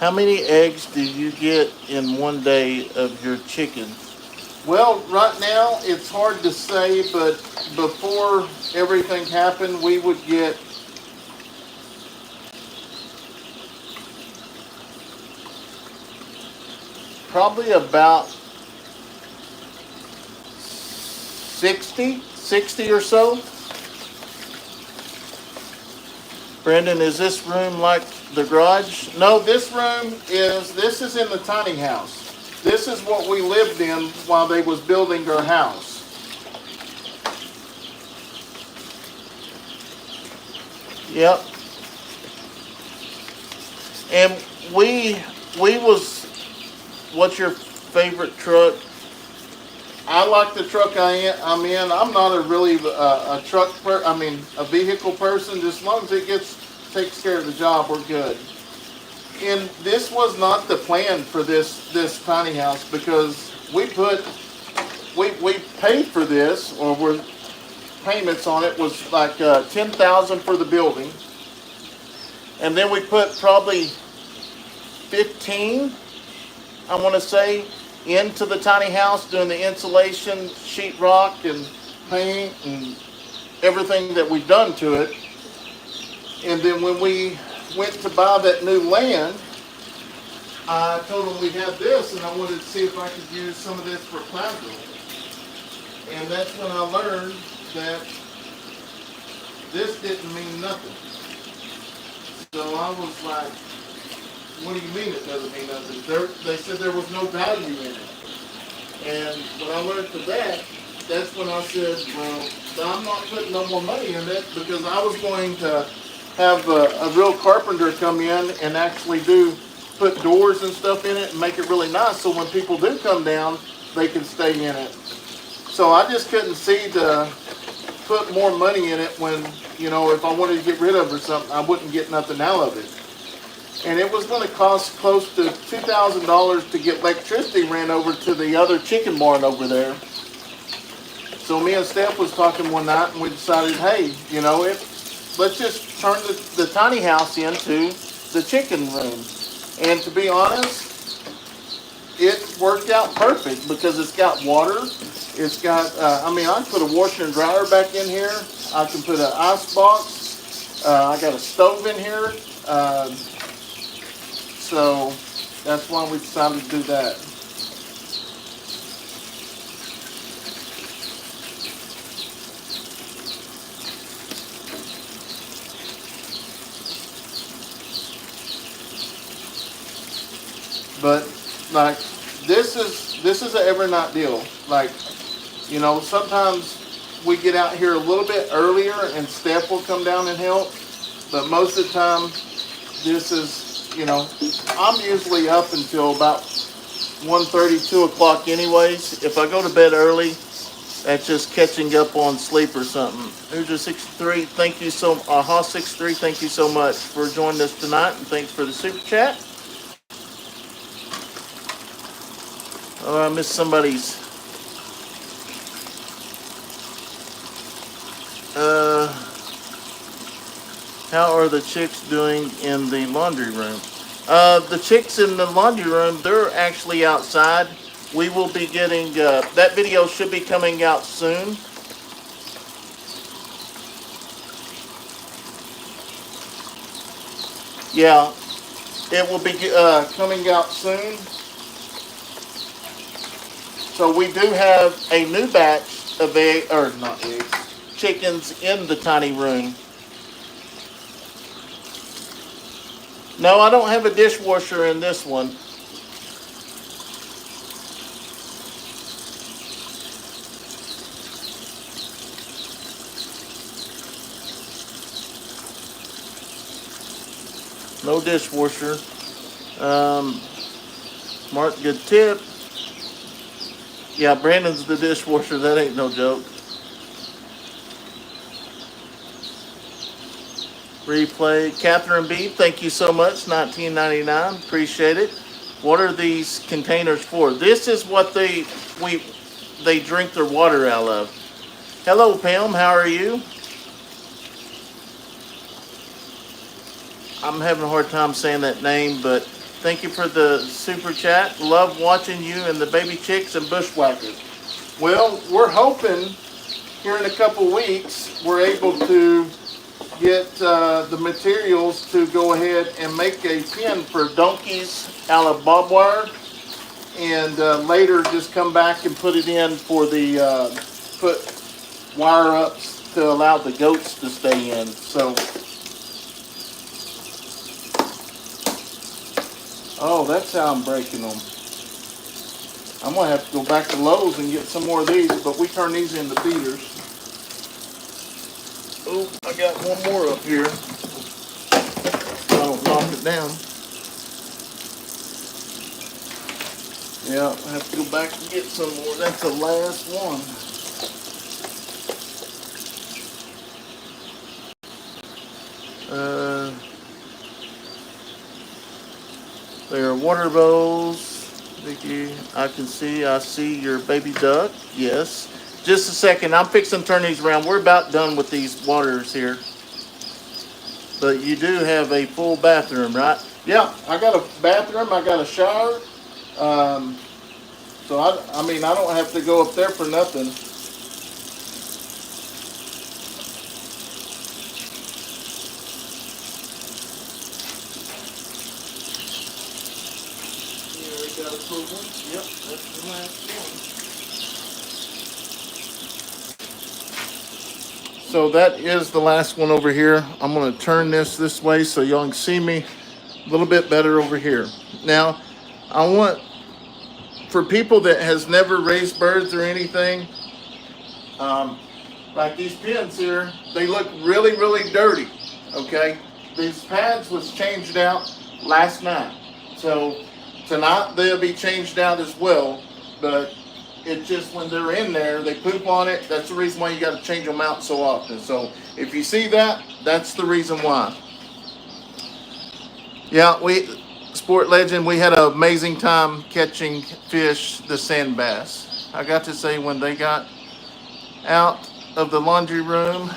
How many eggs do you get in one day of your chickens? Well, right now it's hard to say, but before everything happened, we would get probably about 60 or so. Brandon, is this room like the garage? No, this is in the tiny house. This is what we lived in while they was building our house. Yep. And we was, what's your favorite truck? I like the truck I'm in. I'm not a really a vehicle person. Just as long as it takes care of the job, we're good. And this was not the plan for this tiny house, because we paid for this, or payments on it was like $10,000 for the building, and then we put probably 15, I want to say, into the tiny house, doing the insulation, sheetrock, and paint, and everything that we've done to it. And then when we went to buy that new land, I told them we had this, and I wanted to see if I could use some of this for plywood. And that's when I learned that this didn't mean nothing. So I was like, what do you mean it doesn't mean nothing? They said there was no value in it. And when I learned that, that's when I said, well, I'm not putting no more money in it, because I was going to have a real carpenter come in and actually put doors and stuff in it and make it really nice, so when people do come down, they can stay in it. So I just couldn't see to put more money in it when, if I wanted to get rid of it or something, I wouldn't get nothing out of it. And it was going to cost close to $2,000 to get electricity ran over to the other chicken barn over there. So me and Steph was talking one night, and we decided, hey, let's just turn the tiny house into the chicken room. And to be honest, it worked out perfect because it's got water. It's got, I mean, I can put a washer and dryer back in here. I can put an ice box. I got a stove in here. So that's why we decided to do that. But like this is an every night deal. Like, you know, sometimes we get out here a little bit earlier and Steph will come down and help. But most of the time, this is, you know, I'm usually up until about 1:30, 2 o'clock anyways. If I go to bed early, that's just catching up on sleep or something. Who's a 63? Thank you so, Haw 63. Thank you so much for joining us tonight, and thanks for the super chat. Oh, I missed somebody's. How are the chicks doing in the laundry room? The chicks in the laundry room, they're actually outside. We will be getting, that video should be coming out soon. Yeah, it will be coming out soon. So we do have a new batch of chickens in the tiny room. No, I don't have a dishwasher in this one. No dishwasher. Mark, good tip. Yeah, Brandon's the dishwasher. That ain't no joke. Replay. Catherine B, thank you so much. $19.99. Appreciate it. What are these containers for? This is what they drink their water out of. Hello, Pam. How are you? I'm having a hard time saying that name, but thank you for the super chat. Love watching you and the baby chicks and bushwhackers. Well, we're hoping here in a couple weeks we're able to get the materials to go ahead and make a pen for donkeys out of barbed wire, and later just come back and put it in for the put wire ups to allow the goats to stay in. So, oh, that's how I'm breaking them. I'm gonna have to go back to Lowe's and get some more of these, but we turn these into feeders. Oh, I got one more up here. I don't knock it down. Yeah, I have to go back and get some more. That's the last one. There are water bowls. Vicky, I see your baby duck. Yes. Just a second. I'm fixing to turn these around. We're about done with these waters here. But you do have a full bathroom, right? Yeah, I got a bathroom. I got a shower. So, I mean, I don't have to go up there for nothing. Yep, that's the last one. So that is the last one over here. I'm going to turn this way so y'all can see me a little bit better over here. Now, I want, for people that has never raised birds or anything, like these pens here, they look really, really dirty, okay? These pads was changed out last night. So tonight they'll be changed out as well, but it's just when they're in there, they poop on it. That's the reason why you got to change them out so often. So if you see that, that's the reason why. Yeah, Sport Legend, we had an amazing time catching fish, the sand bass. I got to say when they got out of the laundry room,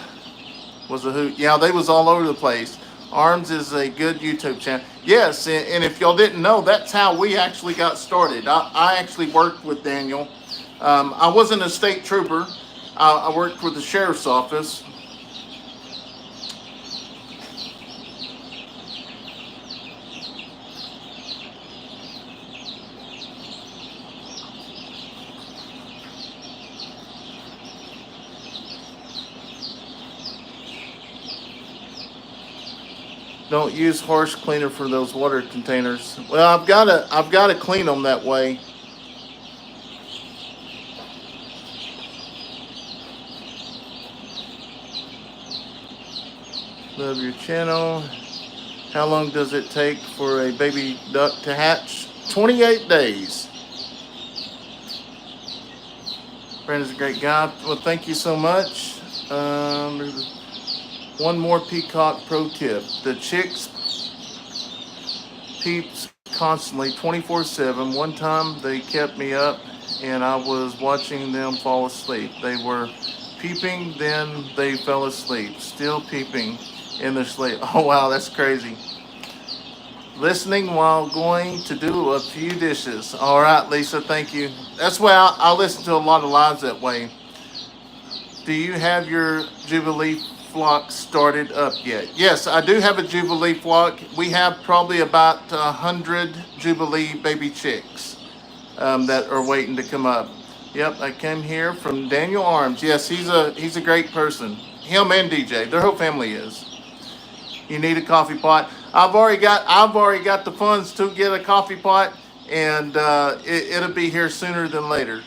was a hoot. Yeah, they was all over the place. Arms is a good YouTube channel. Yes, and if y'all didn't know, that's how we actually got started. I actually worked with Daniel. I wasn't a state trooper. I worked with the sheriff's office. Don't use horse cleaner for those water containers. Well, I've got to clean them that way. Love your channel. How long does it take for a baby duck to hatch? 28 days. Brandon's a great guy. Well, thank you so much. One more peacock pro tip. The chicks peeps constantly 24/7. One time they kept me up and I was watching them fall asleep. They were peeping, then they fell asleep. Still peeping in their sleep. Oh wow, that's crazy. Listening while going to do a few dishes. All right, Lisa, thank you. That's why I listen to a lot of lives that way. Do you have your Jubilee flock started up yet? Yes, I do have a Jubilee flock. We have probably about 100 Jubilee baby chicks that are waiting to come up. Yep, I came here from Daniel Arms. Yes, he's a great person. Him and DJ, their whole family is. You need a coffee pot. I've already got the funds to get a coffee pot, and it'll be here sooner than later.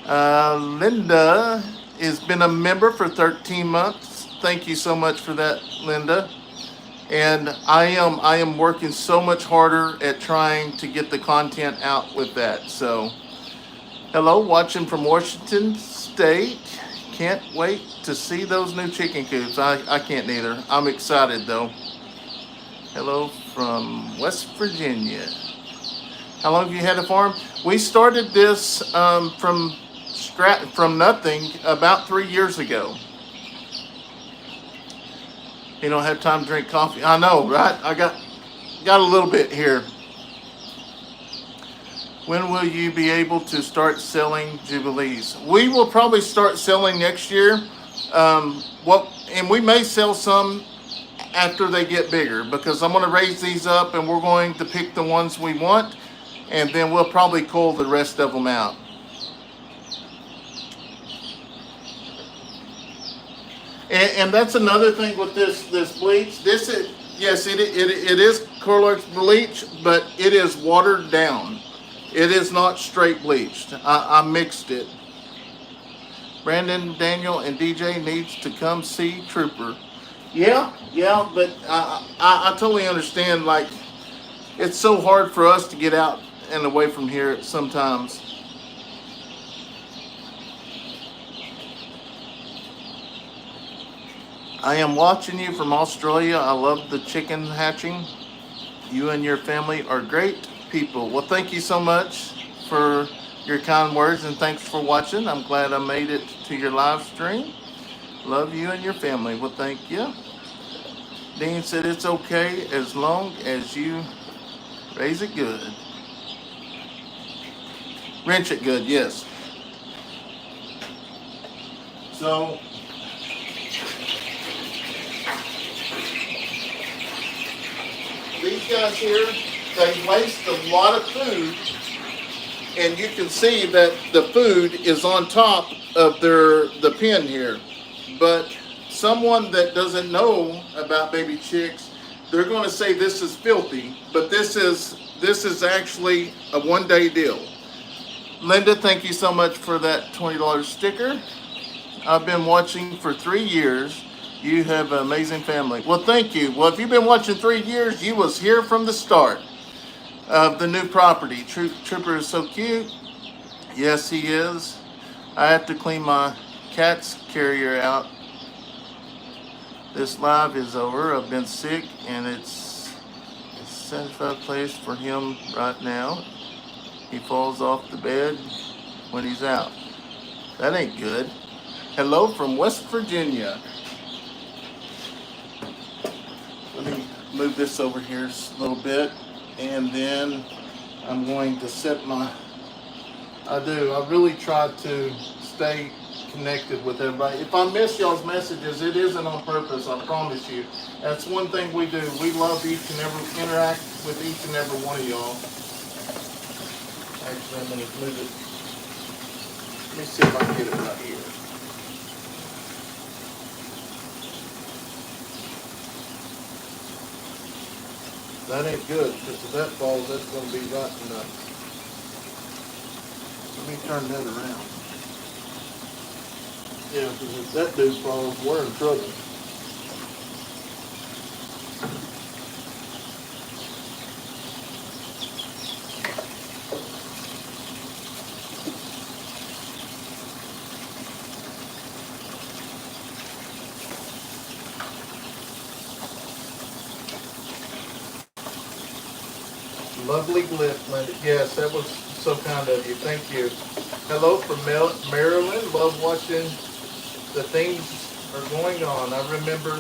Linda has been a member for 13 months. Thank you so much for that, Linda. And I am working so much harder at trying to get the content out with that. So, hello, watching from Washington State. Can't wait to see those new chicken coops. I can't neither. I'm excited though. Hello from West Virginia. How long have you had a farm? We started this from nothing about 3 years ago. You don't have time to drink coffee. I know, right? I got a little bit here. When will you be able to start selling Jubilees? We will probably start selling next year. And we may sell some after they get bigger, because I'm going to raise these up and we're going to pick the ones we want, and then we'll probably cull the rest of them out. And that's another thing with this bleach. This is, yes, it is Corlex bleach, but it is watered down. It is not straight bleached. I mixed it. Brandon, Daniel, and DJ needs to come see Trooper. Yeah, but I totally understand. Like, it's so hard for us to get out and away from here sometimes. I am watching you from Australia. I love the chicken hatching. You and your family are great people. Well, thank you so much for your kind words, and thanks for watching. I'm glad I made it to your live stream. Love you and your family. Well, thank you. Dean said it's okay as long as you raise it good. Rinse it good, yes. So, these guys here, they waste a lot of food, and you can see that the food is on top of the pen here. But someone that doesn't know about baby chicks, they're going to say this is filthy, but this is actually a one-day deal. Linda, thank you so much for that $20 sticker. I've been watching for 3 years. You have an amazing family. Well, thank you. Well, if you've been watching 3 years, you was here from the start of the new property. Trooper is so cute. Yes, he is. I have to clean my cat's carrier out. This live is over. I've been sick, and it's a satisfied place for him right now. He falls off the bed when he's out. That ain't good. Hello from West Virginia. Let me move this over here a little bit, and then I'm going to set my, I really try to stay connected with everybody. If I miss y'all's messages, it isn't on purpose, I promise you. That's one thing we do. We love each and every, interact with each and every one of y'all. Actually, I'm going to move it. Let me see if I can get it right here. That ain't good, because if that falls, that's going to be rotten up. Let me turn that around. Yeah, because if that dude falls, we're in trouble. Lovely gift, Linda. Yes, that was so kind of you. Thank you. Hello from Maryland. Love watching the things are going on. I remember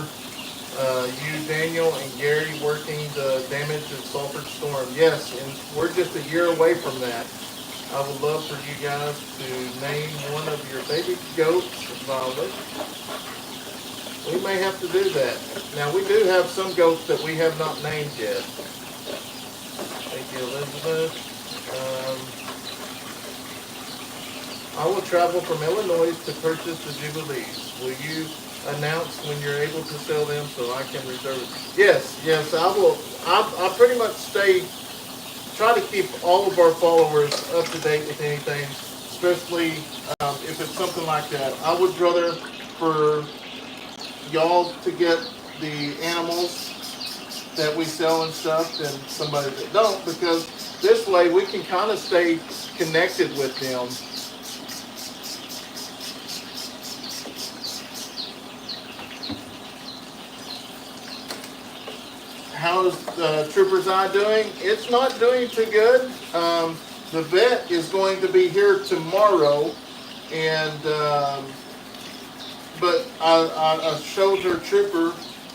you, Daniel, and Gary working the damage in Salford Storm. Yes, and we're just a year away from that. I would love for you guys to name one of your baby goats, Violet. We may have to do that. Now, we do have some goats that we have not named yet. Thank you, Elizabeth. I will travel from Illinois to purchase the Jubilees. Will you announce when you're able to sell them so I can reserve it? Yes, I will. I pretty much try to keep all of our followers up to date with anything, especially if it's something like that. I would rather for y'all to get the animals that we sell and stuff than somebody that don't, because this way we can kind of stay connected with them. How's Trooper's Eye doing? It's not doing too good. The vet is going to be here tomorrow, and but I showed her Trooper,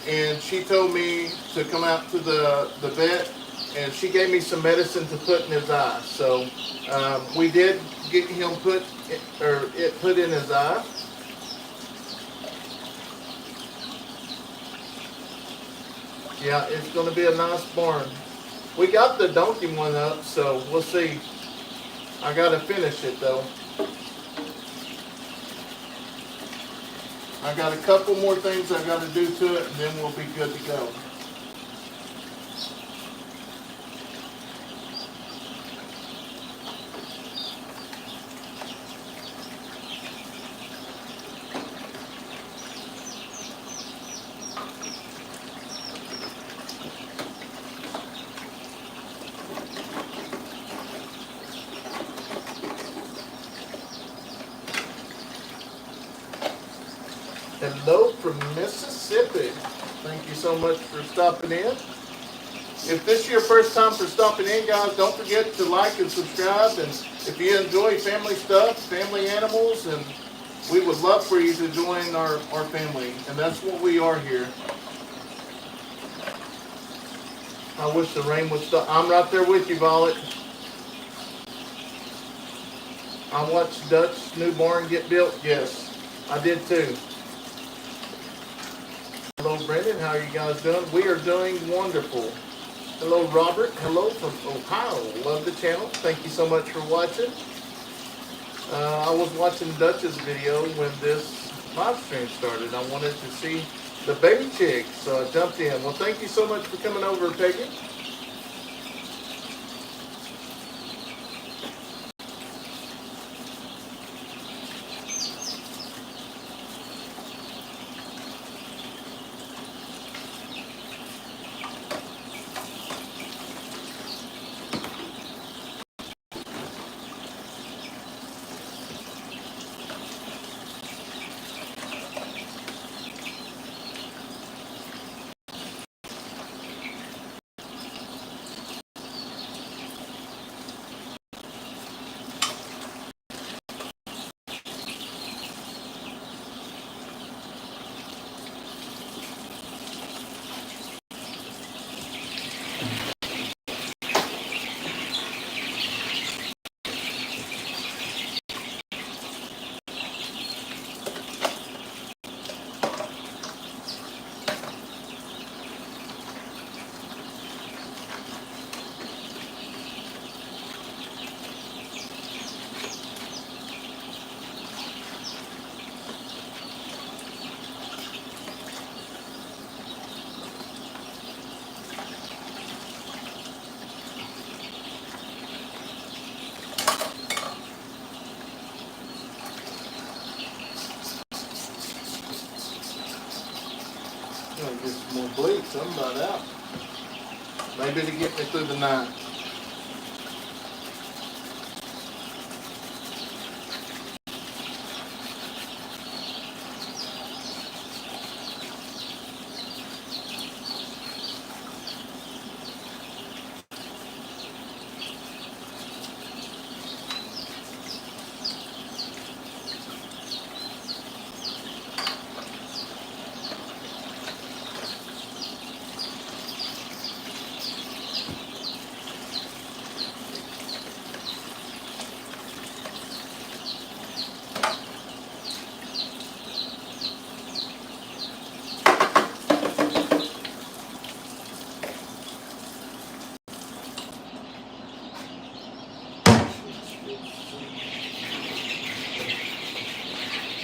and she told me to come out to the vet, and she gave me some medicine to put in his eye. So we did get him put in his eye. Yeah, it's going to be a nice barn. We got the donkey one up, so we'll see. I got to finish it though. I got a couple more things I got to do to it, and then we'll be good to go. Hello from Mississippi. Thank you so much for stopping in. If this is your first time for stopping in, guys, don't forget to like and subscribe. And if you enjoy family stuff, family animals, and we would love for you to join our family. And that's what we are here. I wish the rain would stop. I'm right there with you, Violet. I watched Dutch's new barn get built. Yes, I did too. Hello, Brendan. How are you guys doing? We are doing wonderful. Hello, Robert. Hello from Ohio. Love the channel. Thank you so much for watching. I was watching Dutch's video when this live stream started. I wanted to see the baby chicks, so I jumped in. Well, thank you so much for coming over, Peggy. Gonna get some more bleach. I'm about out. Maybe to get me through the night.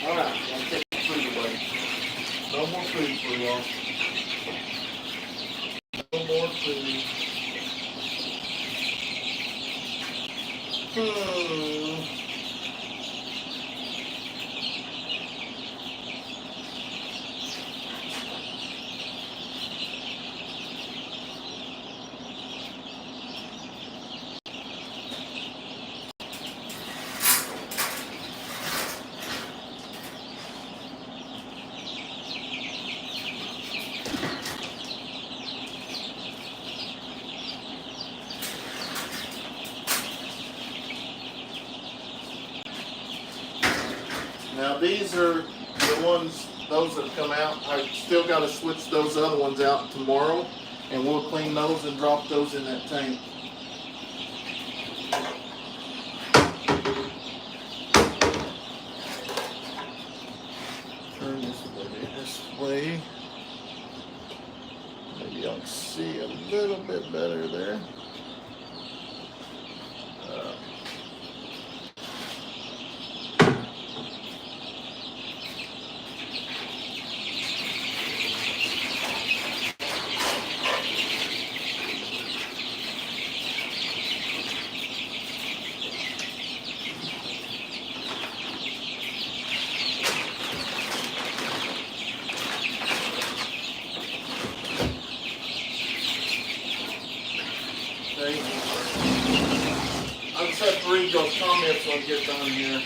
Alright, I'll take the food away. No more food for y'all. No more food. Now these are the ones, those that come out. I still got to switch those other ones out tomorrow, and we'll clean those and drop those in that tank. Turn this way. Maybe y'all can see a little bit better there. I'll just have to read those comments when I get done here.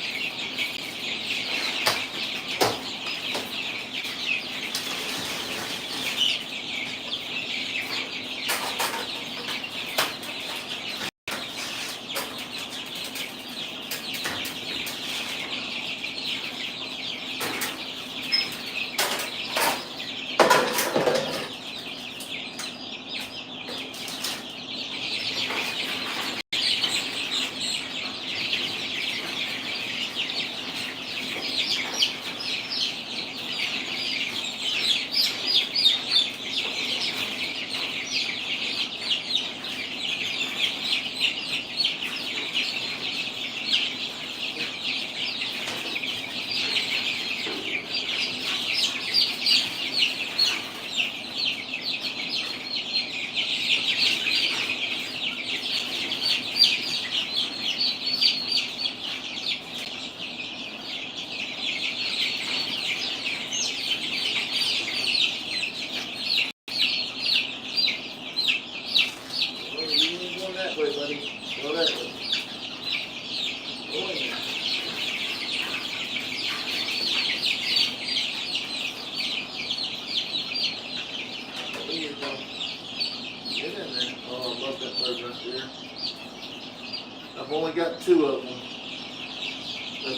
I've only got 2 of them.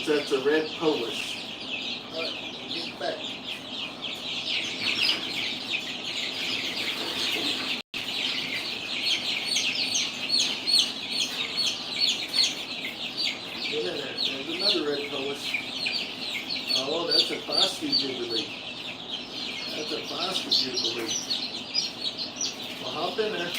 That's a red Polish. All right, get back. Get in there. There's another red Polish. Oh, that's a feisty Jubilee. That's a feisty Jubilee. Well, hop in there.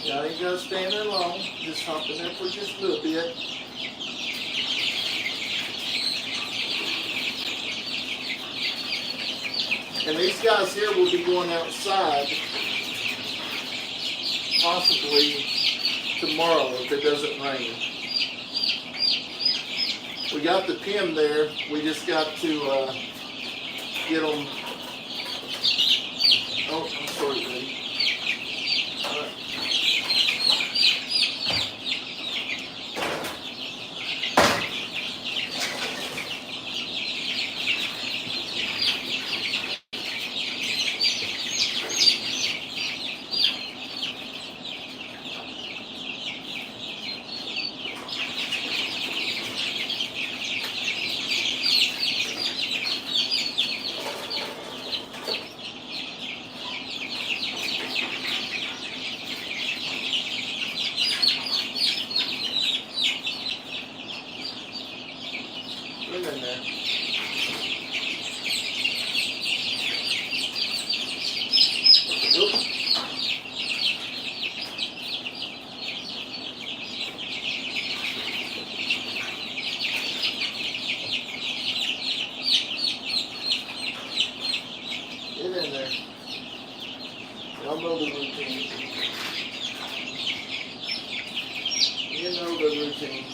Y'all ain't gonna stay in there long. Just hop in there for just a little bit. And these guys here will be going outside possibly tomorrow if it doesn't rain. We got the pin there. We just got to get them. Oh, I'm sorry, buddy. All right. Get in there. Oop. Get in there. Y'all know the routine. You know the routine.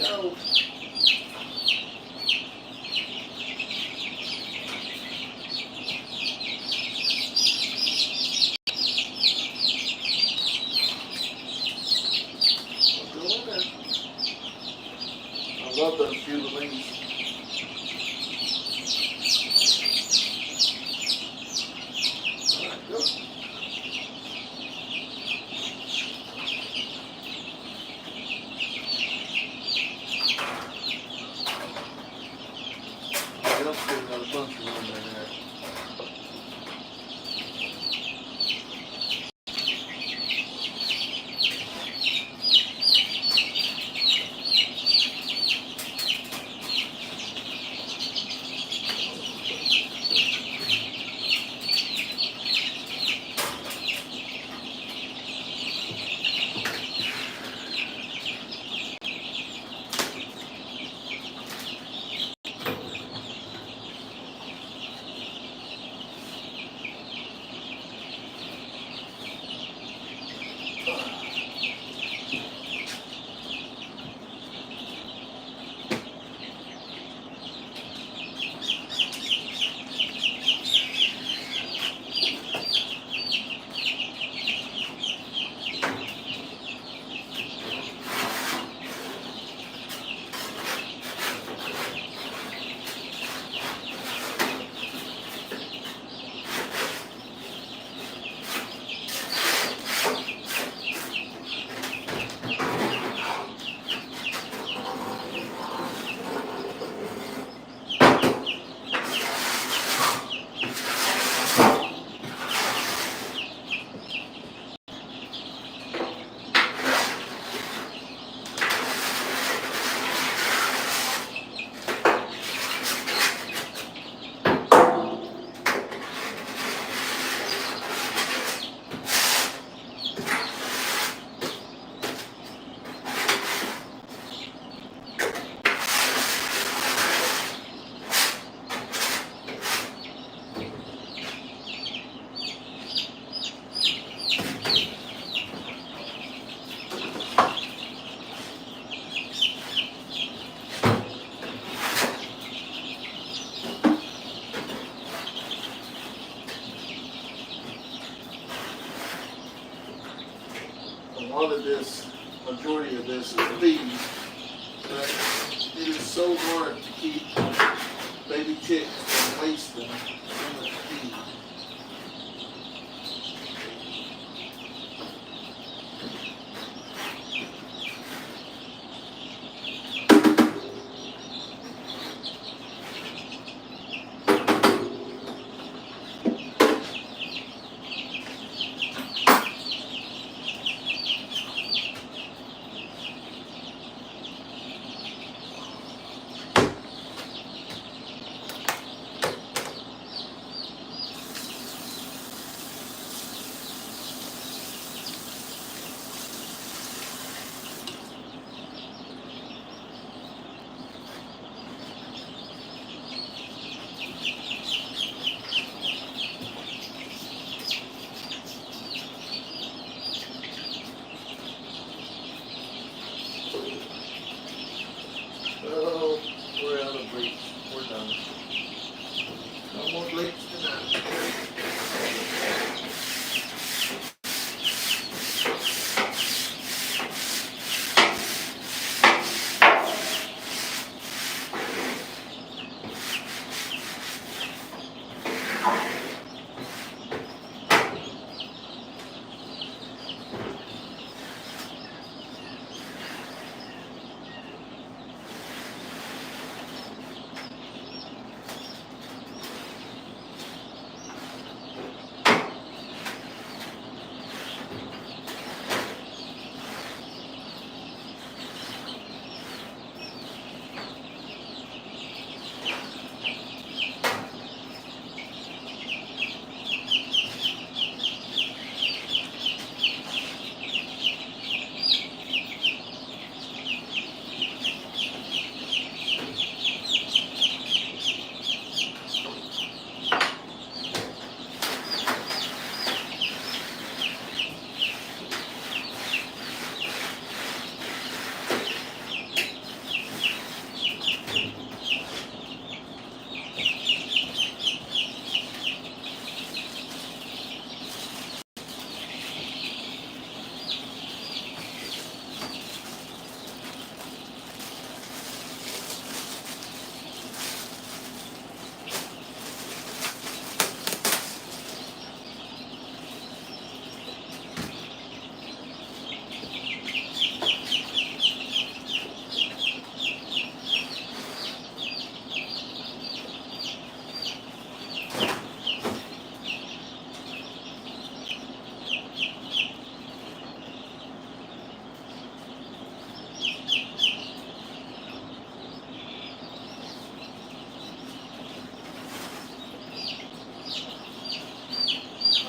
Go. Go in there. I love those Fusilines. All right, go. Yep, there's another bunch of room in there. A lot of this, majority of this is feed, but it is so hard to keep baby chicks from wasting so much feed. No more leaks tonight.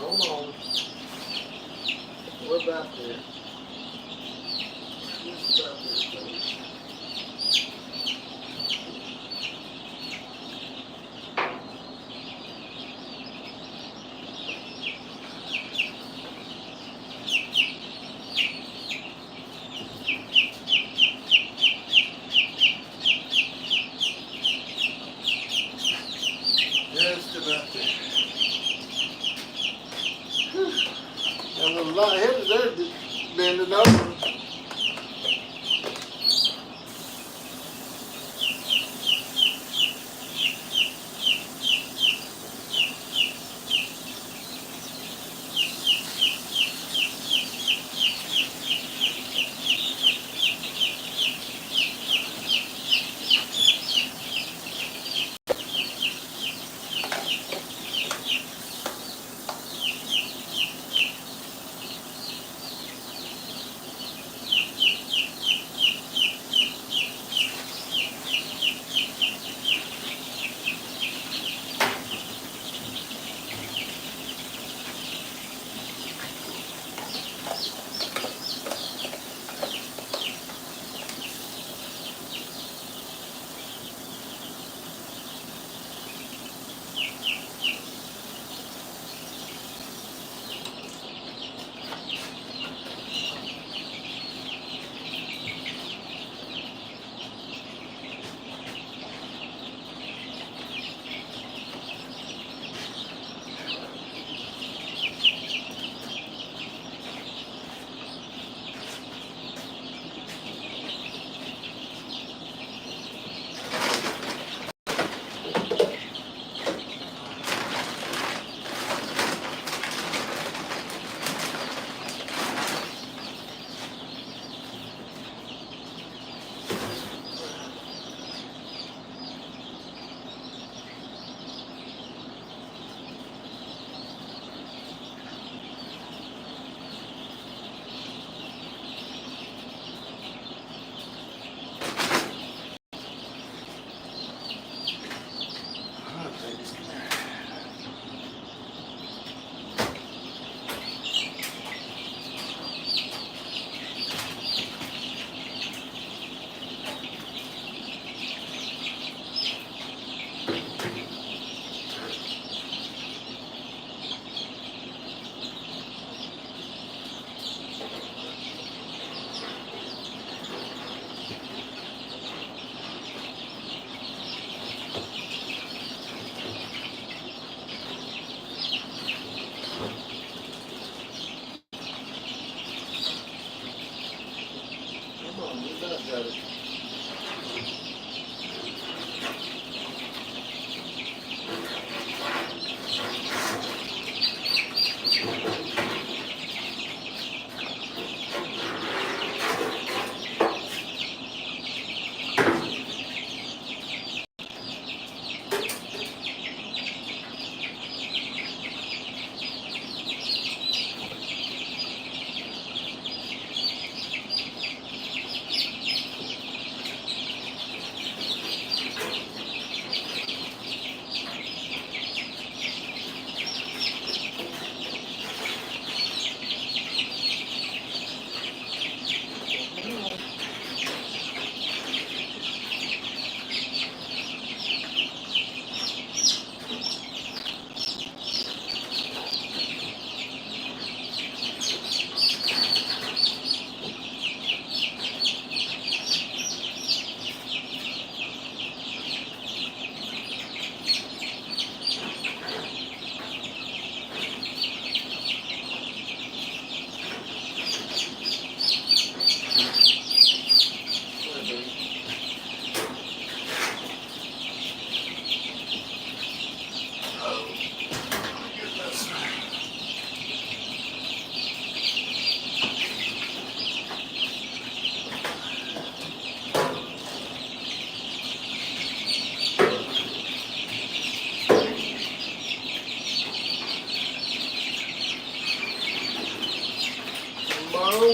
Hold on. We're about there. Just about there, please. Just about there. There was a lot of heavy there bending over.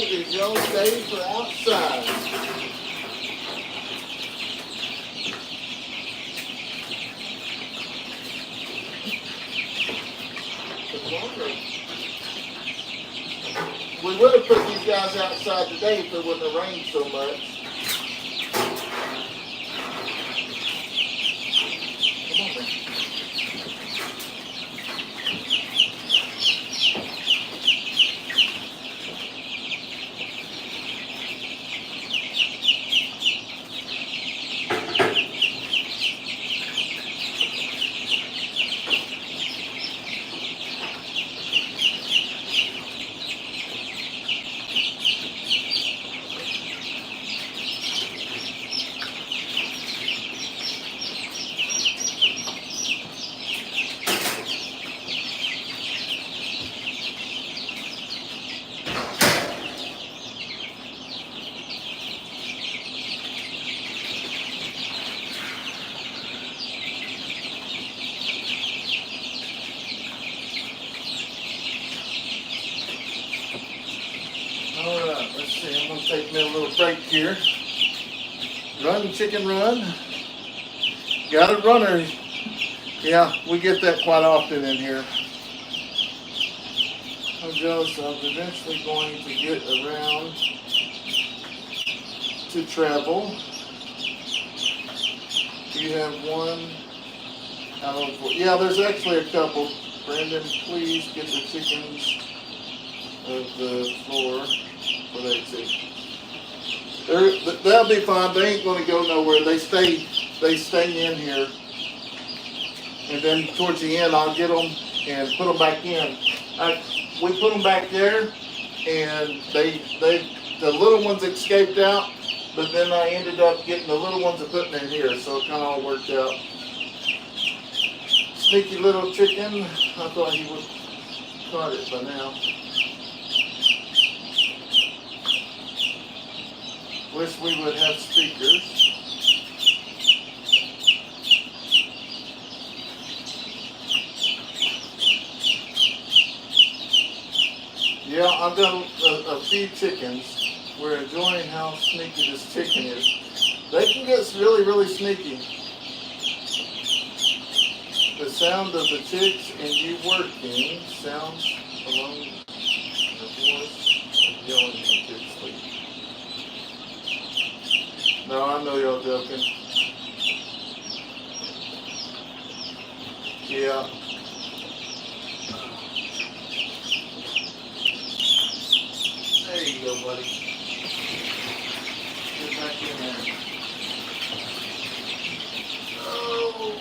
is y'all day for outside. We would have put these guys outside today if it wouldn't have rained so much. Alright, let's see, I'm going to take me a little break here. Run, chicken, run. Got a runner. Yeah, we get that quite often in here. I'm jealous. I'm eventually going to get around to travel. Do you have one out of four? Yeah, there's actually a couple. Brandon, please get the chickens of the floor for that exit. They'll be fine. They ain't going to go nowhere. They stay in here. And then towards the end, I'll get them and put them back in. We put them back there, and the little ones escaped out, but then I ended up getting the little ones and putting in here, so it kind of all worked out. Sneaky little chicken. I thought he would have caught it by now. Wish we would have speakers. Yeah, I've got a few chickens. We're enjoying how sneaky this chicken is. They can get really, really sneaky. The sound of the chicks and you working sounds along the voice of yelling when kids sleep. No, I know y'all joking. Yeah. There you go, buddy. Get back in there. Oh.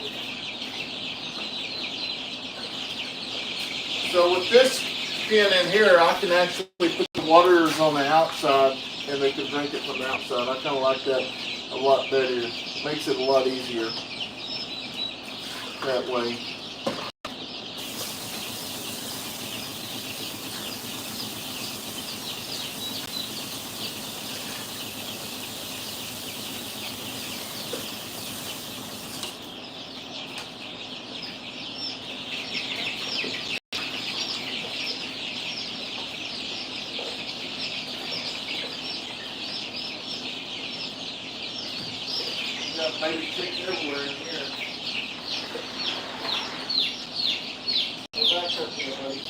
So with this pen in here, I can actually put the waters on the outside and they can drink it from the outside. I kind of like that a lot better. Makes it a lot easier that way. Got baby chicks everywhere in here. Go back up here, buddy.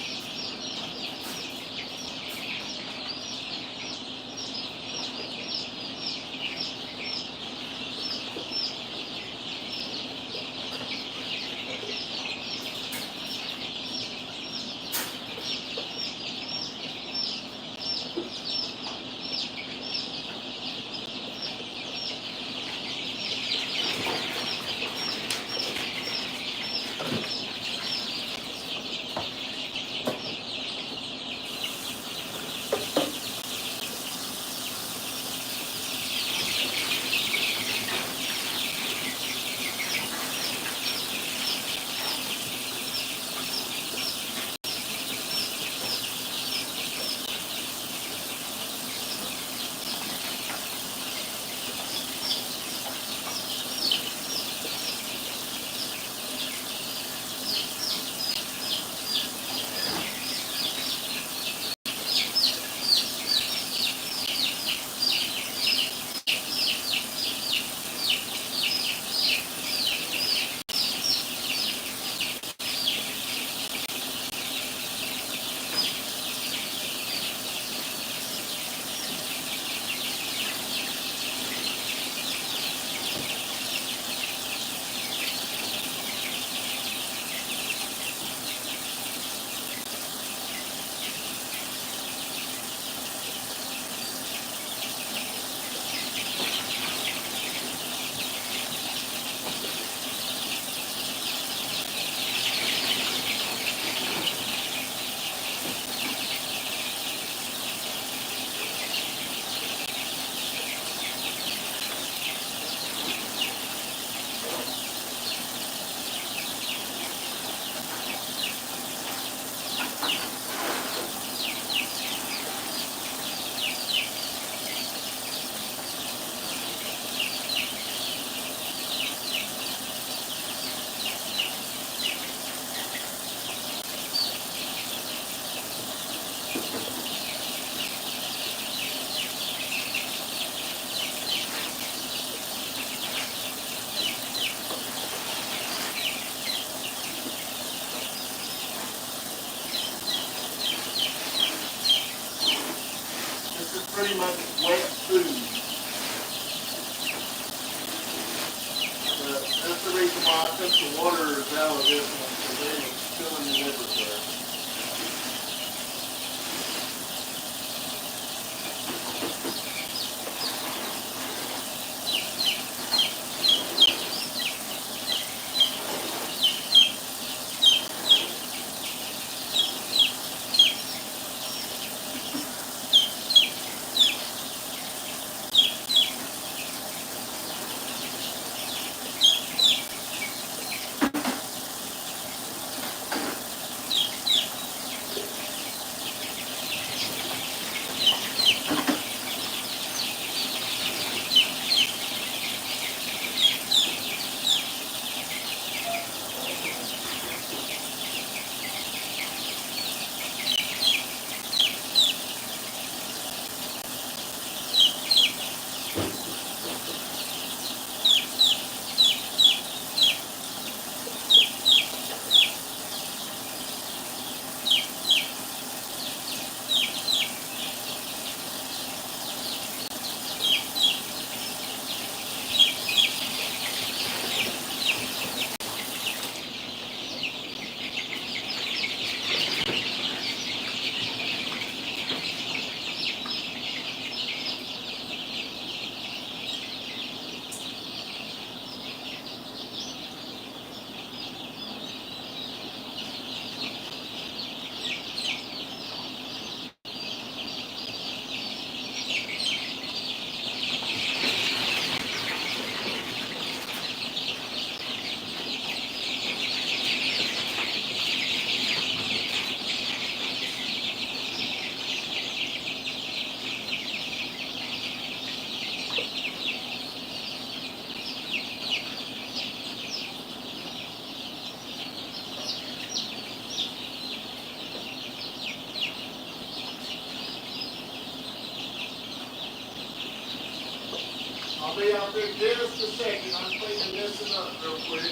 pretty much wet food. That's the reason why I took the waters out of this one, because they were spilling it everywhere. I'll be out there just a second. I'm cleaning this one up real quick.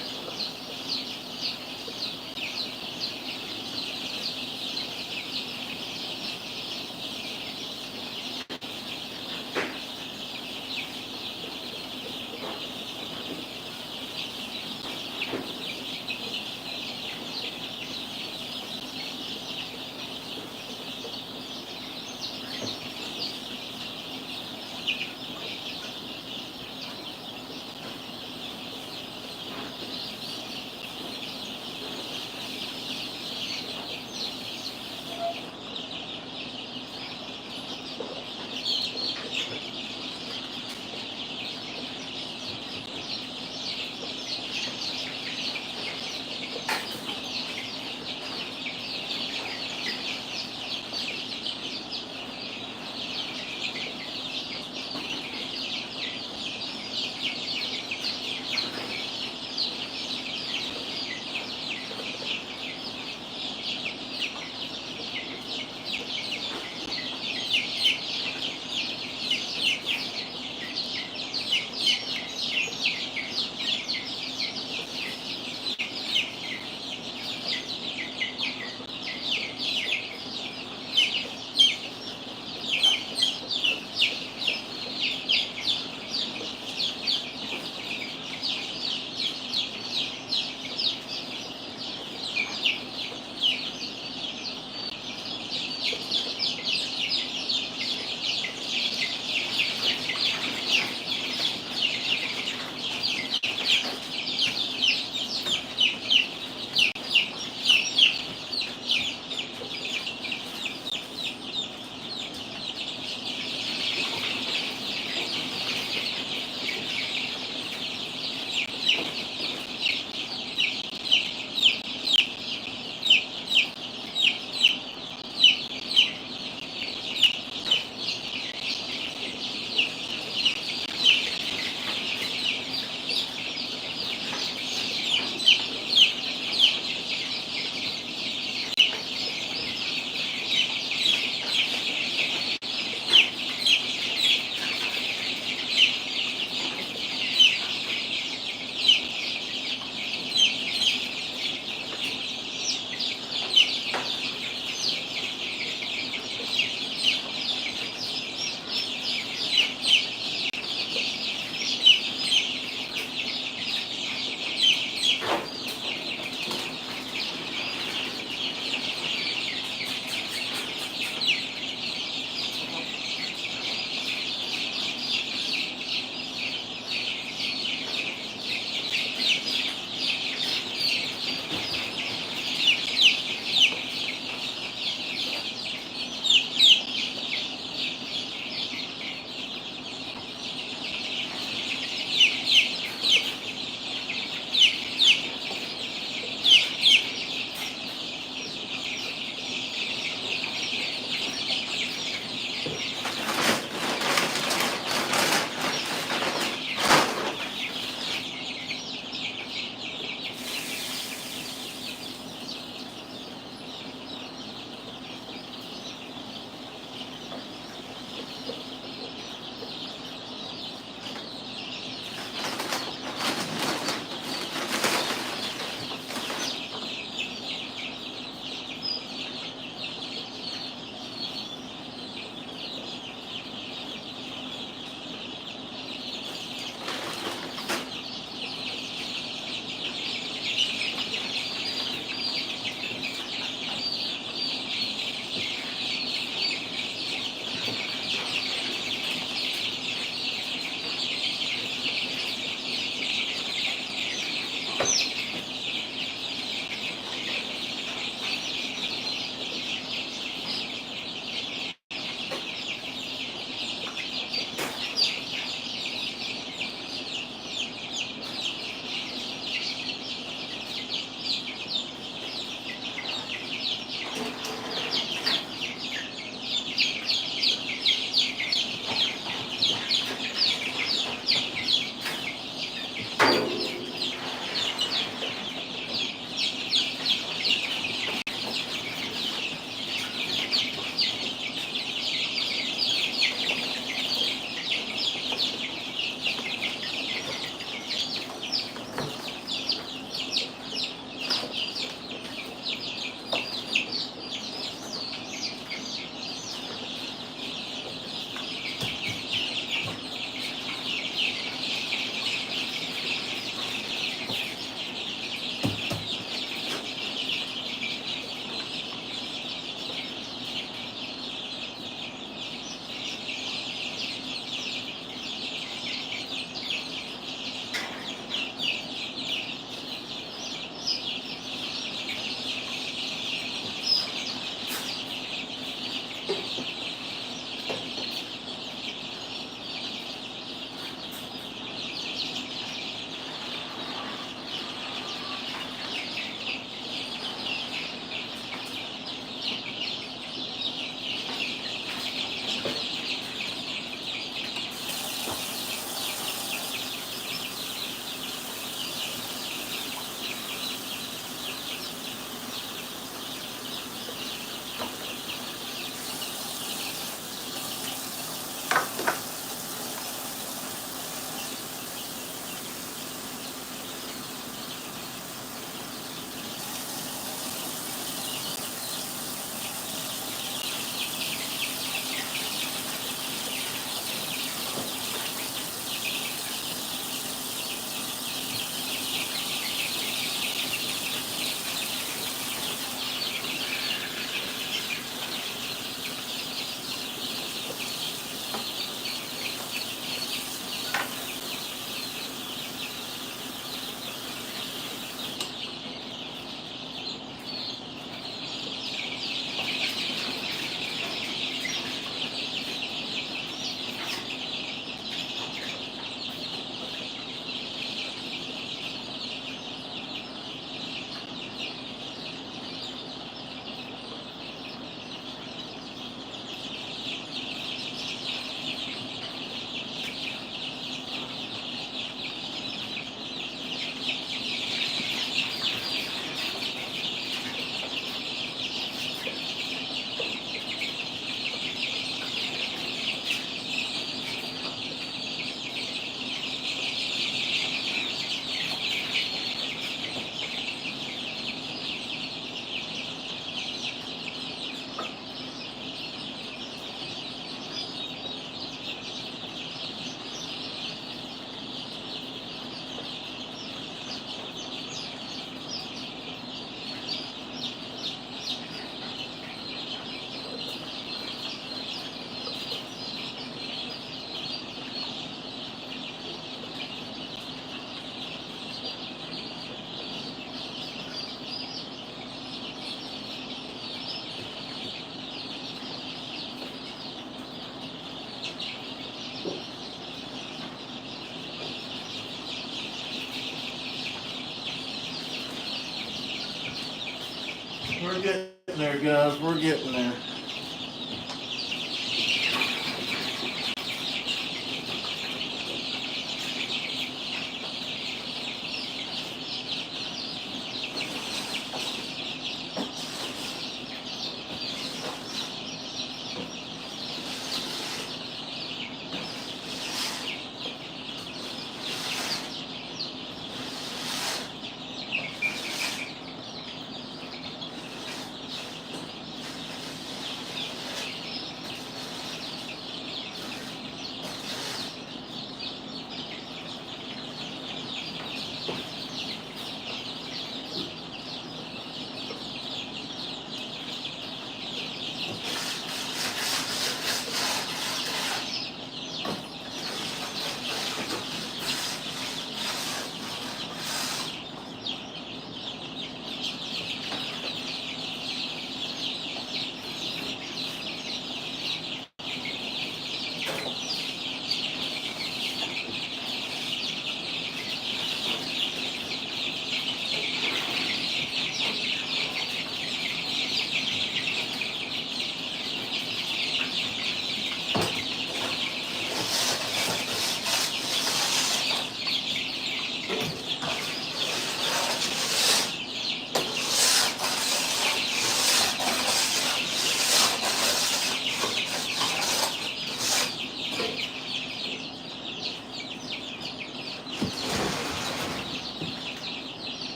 We're getting there, guys. We're getting there.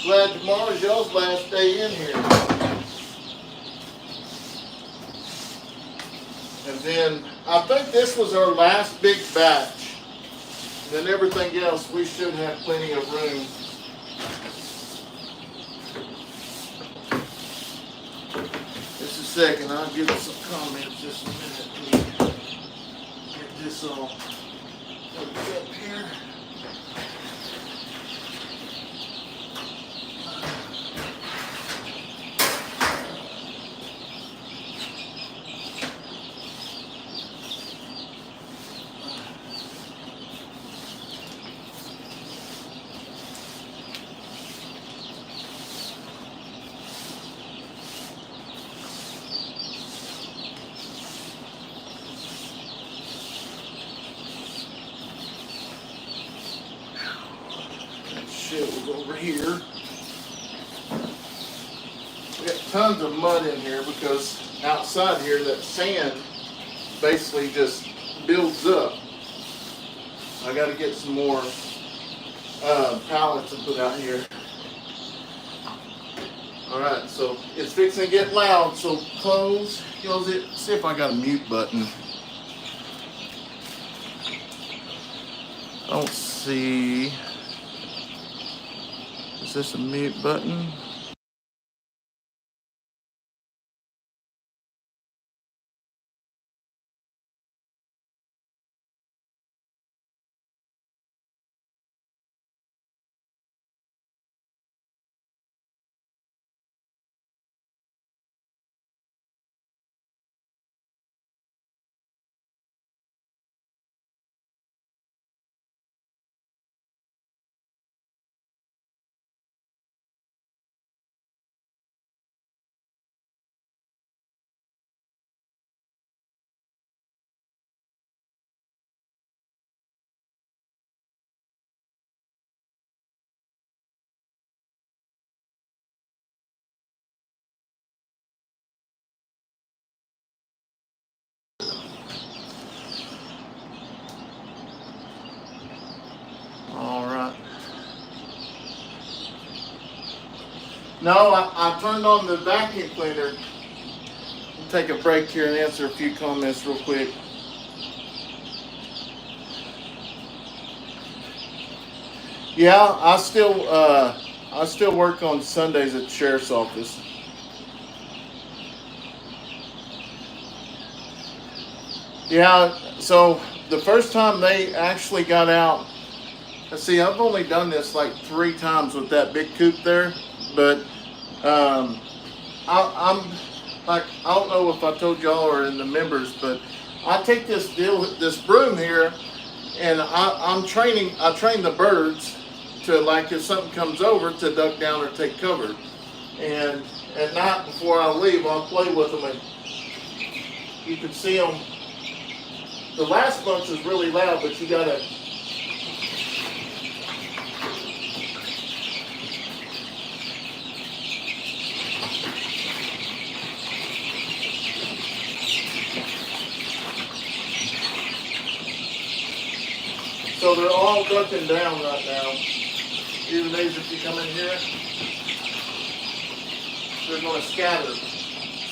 Glad tomorrow's y'all's last day in here. And then I think this was our last big batch. Then everything else, we should have plenty of room. Just a second, I'll give you some comments just a minute. Get this all hooked up here. Was over here. We got tons of mud in here because outside here that sand basically just builds up. I got to get some more pallets and put out here. Alright, so it's fixing to get loud, so close it. See if I got a mute button. I don't see. Is this a mute button? No, I turned on the vacuum cleaner. I'll take a break here and answer a few comments real quick. Yeah, I still work on Sundays at the sheriff's office. Yeah, so the first time they actually got out, let's see, I've only done this like 3 times with that big coop there, but I'm like, I don't know if I told y'all or in the members, but I take this broom here, and I train the birds to, like, if something comes over, to duck down or take cover. And at night before I leave, I'll play with them, and you can see them. The last bunch is really loud, but you gotta. So they're all ducking down right now. Even these, if you come in here, they're going to scatter.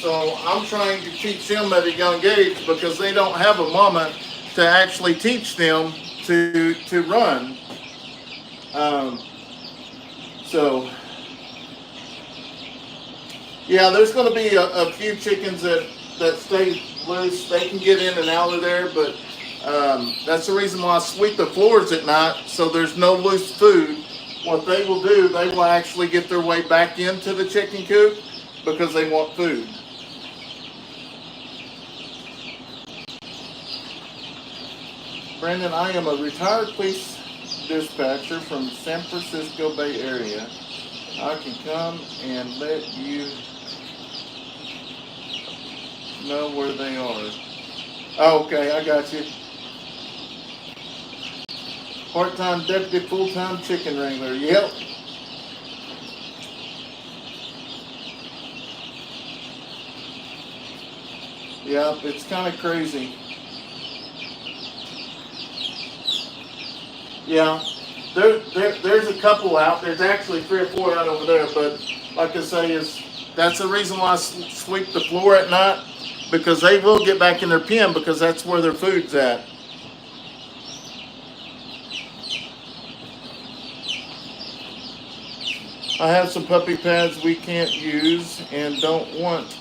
So I'm trying to teach them at a young age, because they don't have a mama to actually teach them to run. So yeah, there's going to be a few chickens that stay loose. They can get in and out of there, but that's the reason why I sweep the floors at night, so there's no loose food. What they will do, they will actually get their way back into the chicken coop because they want food. Brandon, I am a retired police dispatcher from San Francisco Bay Area. I can come and let you know where they are. Oh, okay, I got you. Part-time deputy, full-time chicken wrangler. Yep. Yep, it's kind of crazy. Yeah, there's a couple out. There's actually 3 or 4 out over there, but like I say, that's the reason why I sweep the floor at night, because they will get back in their pen, because that's where their food's at. I have some puppy pads we can't use and don't want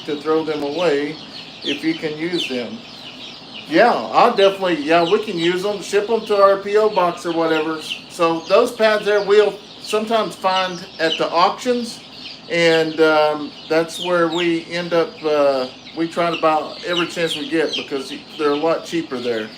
to throw them away, if you can use them. Yeah, I'll definitely, yeah, we can use them, ship them to our P.O. box or whatever. So those pads there we'll sometimes find at the auctions, and that's where we end up, we try to buy every chance we get, because they're a lot cheaper there.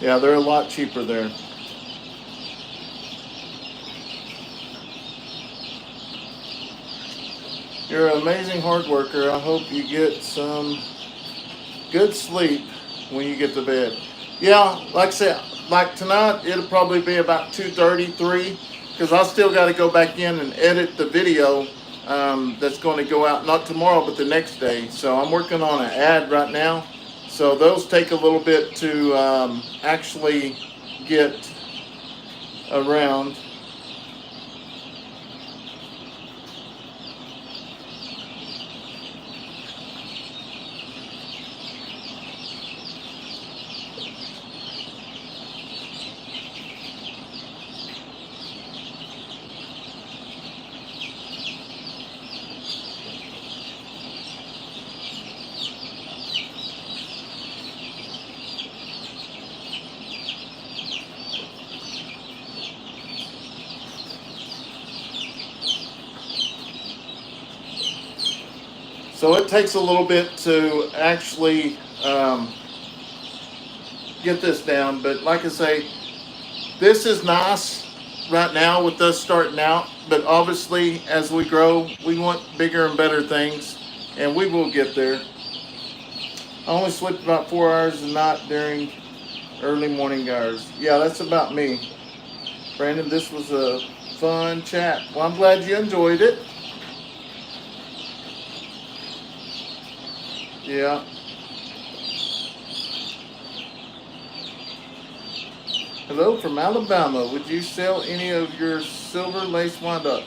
Yeah, they're a lot cheaper there. You're an amazing hard worker. I hope you get some good sleep when you get to bed. Yeah, like I said, like tonight, it'll probably be about 2:30, 3, because I still got to go back in and edit the video that's going to go out, not tomorrow, but the next day. So I'm working on an ad right now. So those take a little bit to actually get around. So it takes a little bit to actually get this down, but like I say, this is nice right now with us starting out, but obviously as we grow, we want bigger and better things, and we will get there. I only sleep about 4 hours a night during early morning hours. Yeah, that's about me. Brandon, this was a fun chat. Well, I'm glad you enjoyed it. Yeah. Hello from Alabama. Would you sell any of your silver lace wyandotte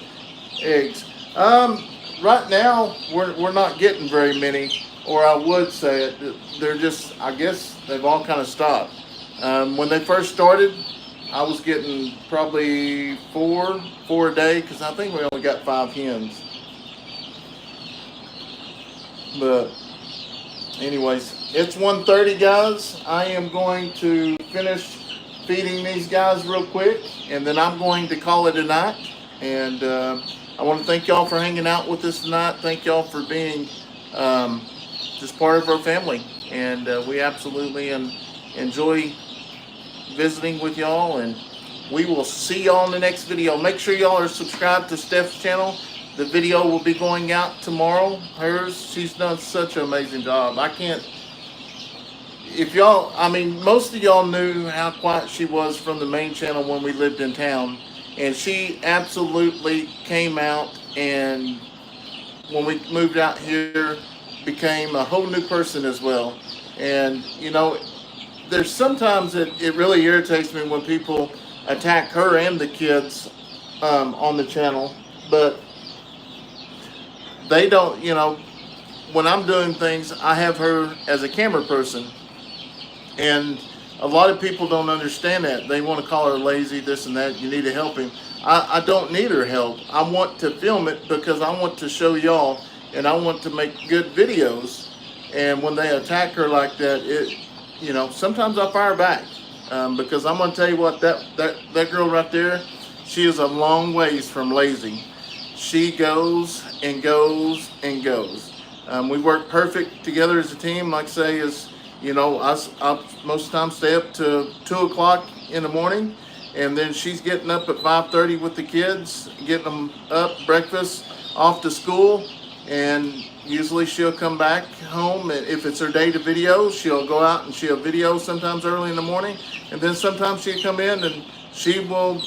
eggs? Right now we're not getting very many, or I would say it. They're just, I guess they've all kind of stopped. When they first started, I was getting probably four a day, because I think we only got 5 hens. But anyways, it's 1:30, guys. I am going to finish feeding these guys real quick, and then I'm going to call it a night. And I want to thank y'all for hanging out with us tonight. Thank y'all for being just part of our family, and we absolutely enjoy visiting with y'all. And we will see y'all in the next video. Make sure y'all are subscribed to Steph's channel. The video will be going out tomorrow. Hers, she's done such an amazing job. I can't, if y'all, I mean, most of y'all knew how quiet she was from the main channel when we lived in town. And she absolutely came out, and when we moved out here, became a whole new person as well. And, you know, there's sometimes it really irritates me when people attack her and the kids on the channel. But they don't, you know, when I'm doing things, I have her as a camera person. And a lot of people don't understand that. They want to call her lazy, this and that. You need to help him. I don't need her help. I want to film it because I want to show y'all, and I want to make good videos. And when they attack her like that, it, you know, sometimes I fire back because I'm going to tell you what, that girl right there, she is a long ways from lazy. She goes and goes and goes. We work perfect together as a team. Like I say, is, you know, I most of the time stay up to 2 o'clock in the morning, and then she's getting up at 5:30 with the kids, getting them up, breakfast, off to school, and usually she'll come back home, and if it's her day to video, she'll go out and she'll video sometimes early in the morning, and then sometimes she'll come in and she'll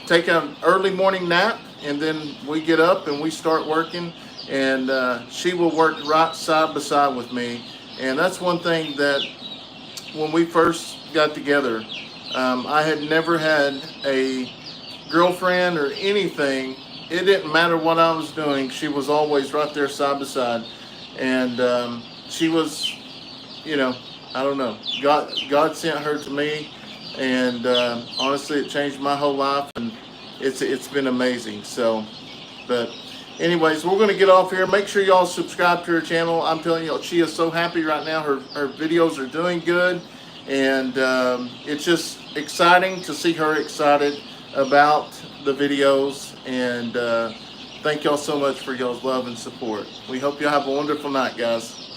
take an early morning nap, and then we get up and we start working, and she will work right side by side with me. And that's one thing that when we first got together, I had never had a girlfriend or anything. It didn't matter what I was doing. She was always right there side by side. And she was, you know, I don't know. God sent her to me. And honestly, it changed my whole life. And it's been amazing. So, but anyways, we're going to get off here. Make sure y'all subscribe to her channel. I'm telling you, she is so happy right now. Her videos are doing good. And it's just exciting to see her excited about the videos. And thank y'all so much for y'all's love and support. We hope y'all have a wonderful night, guys.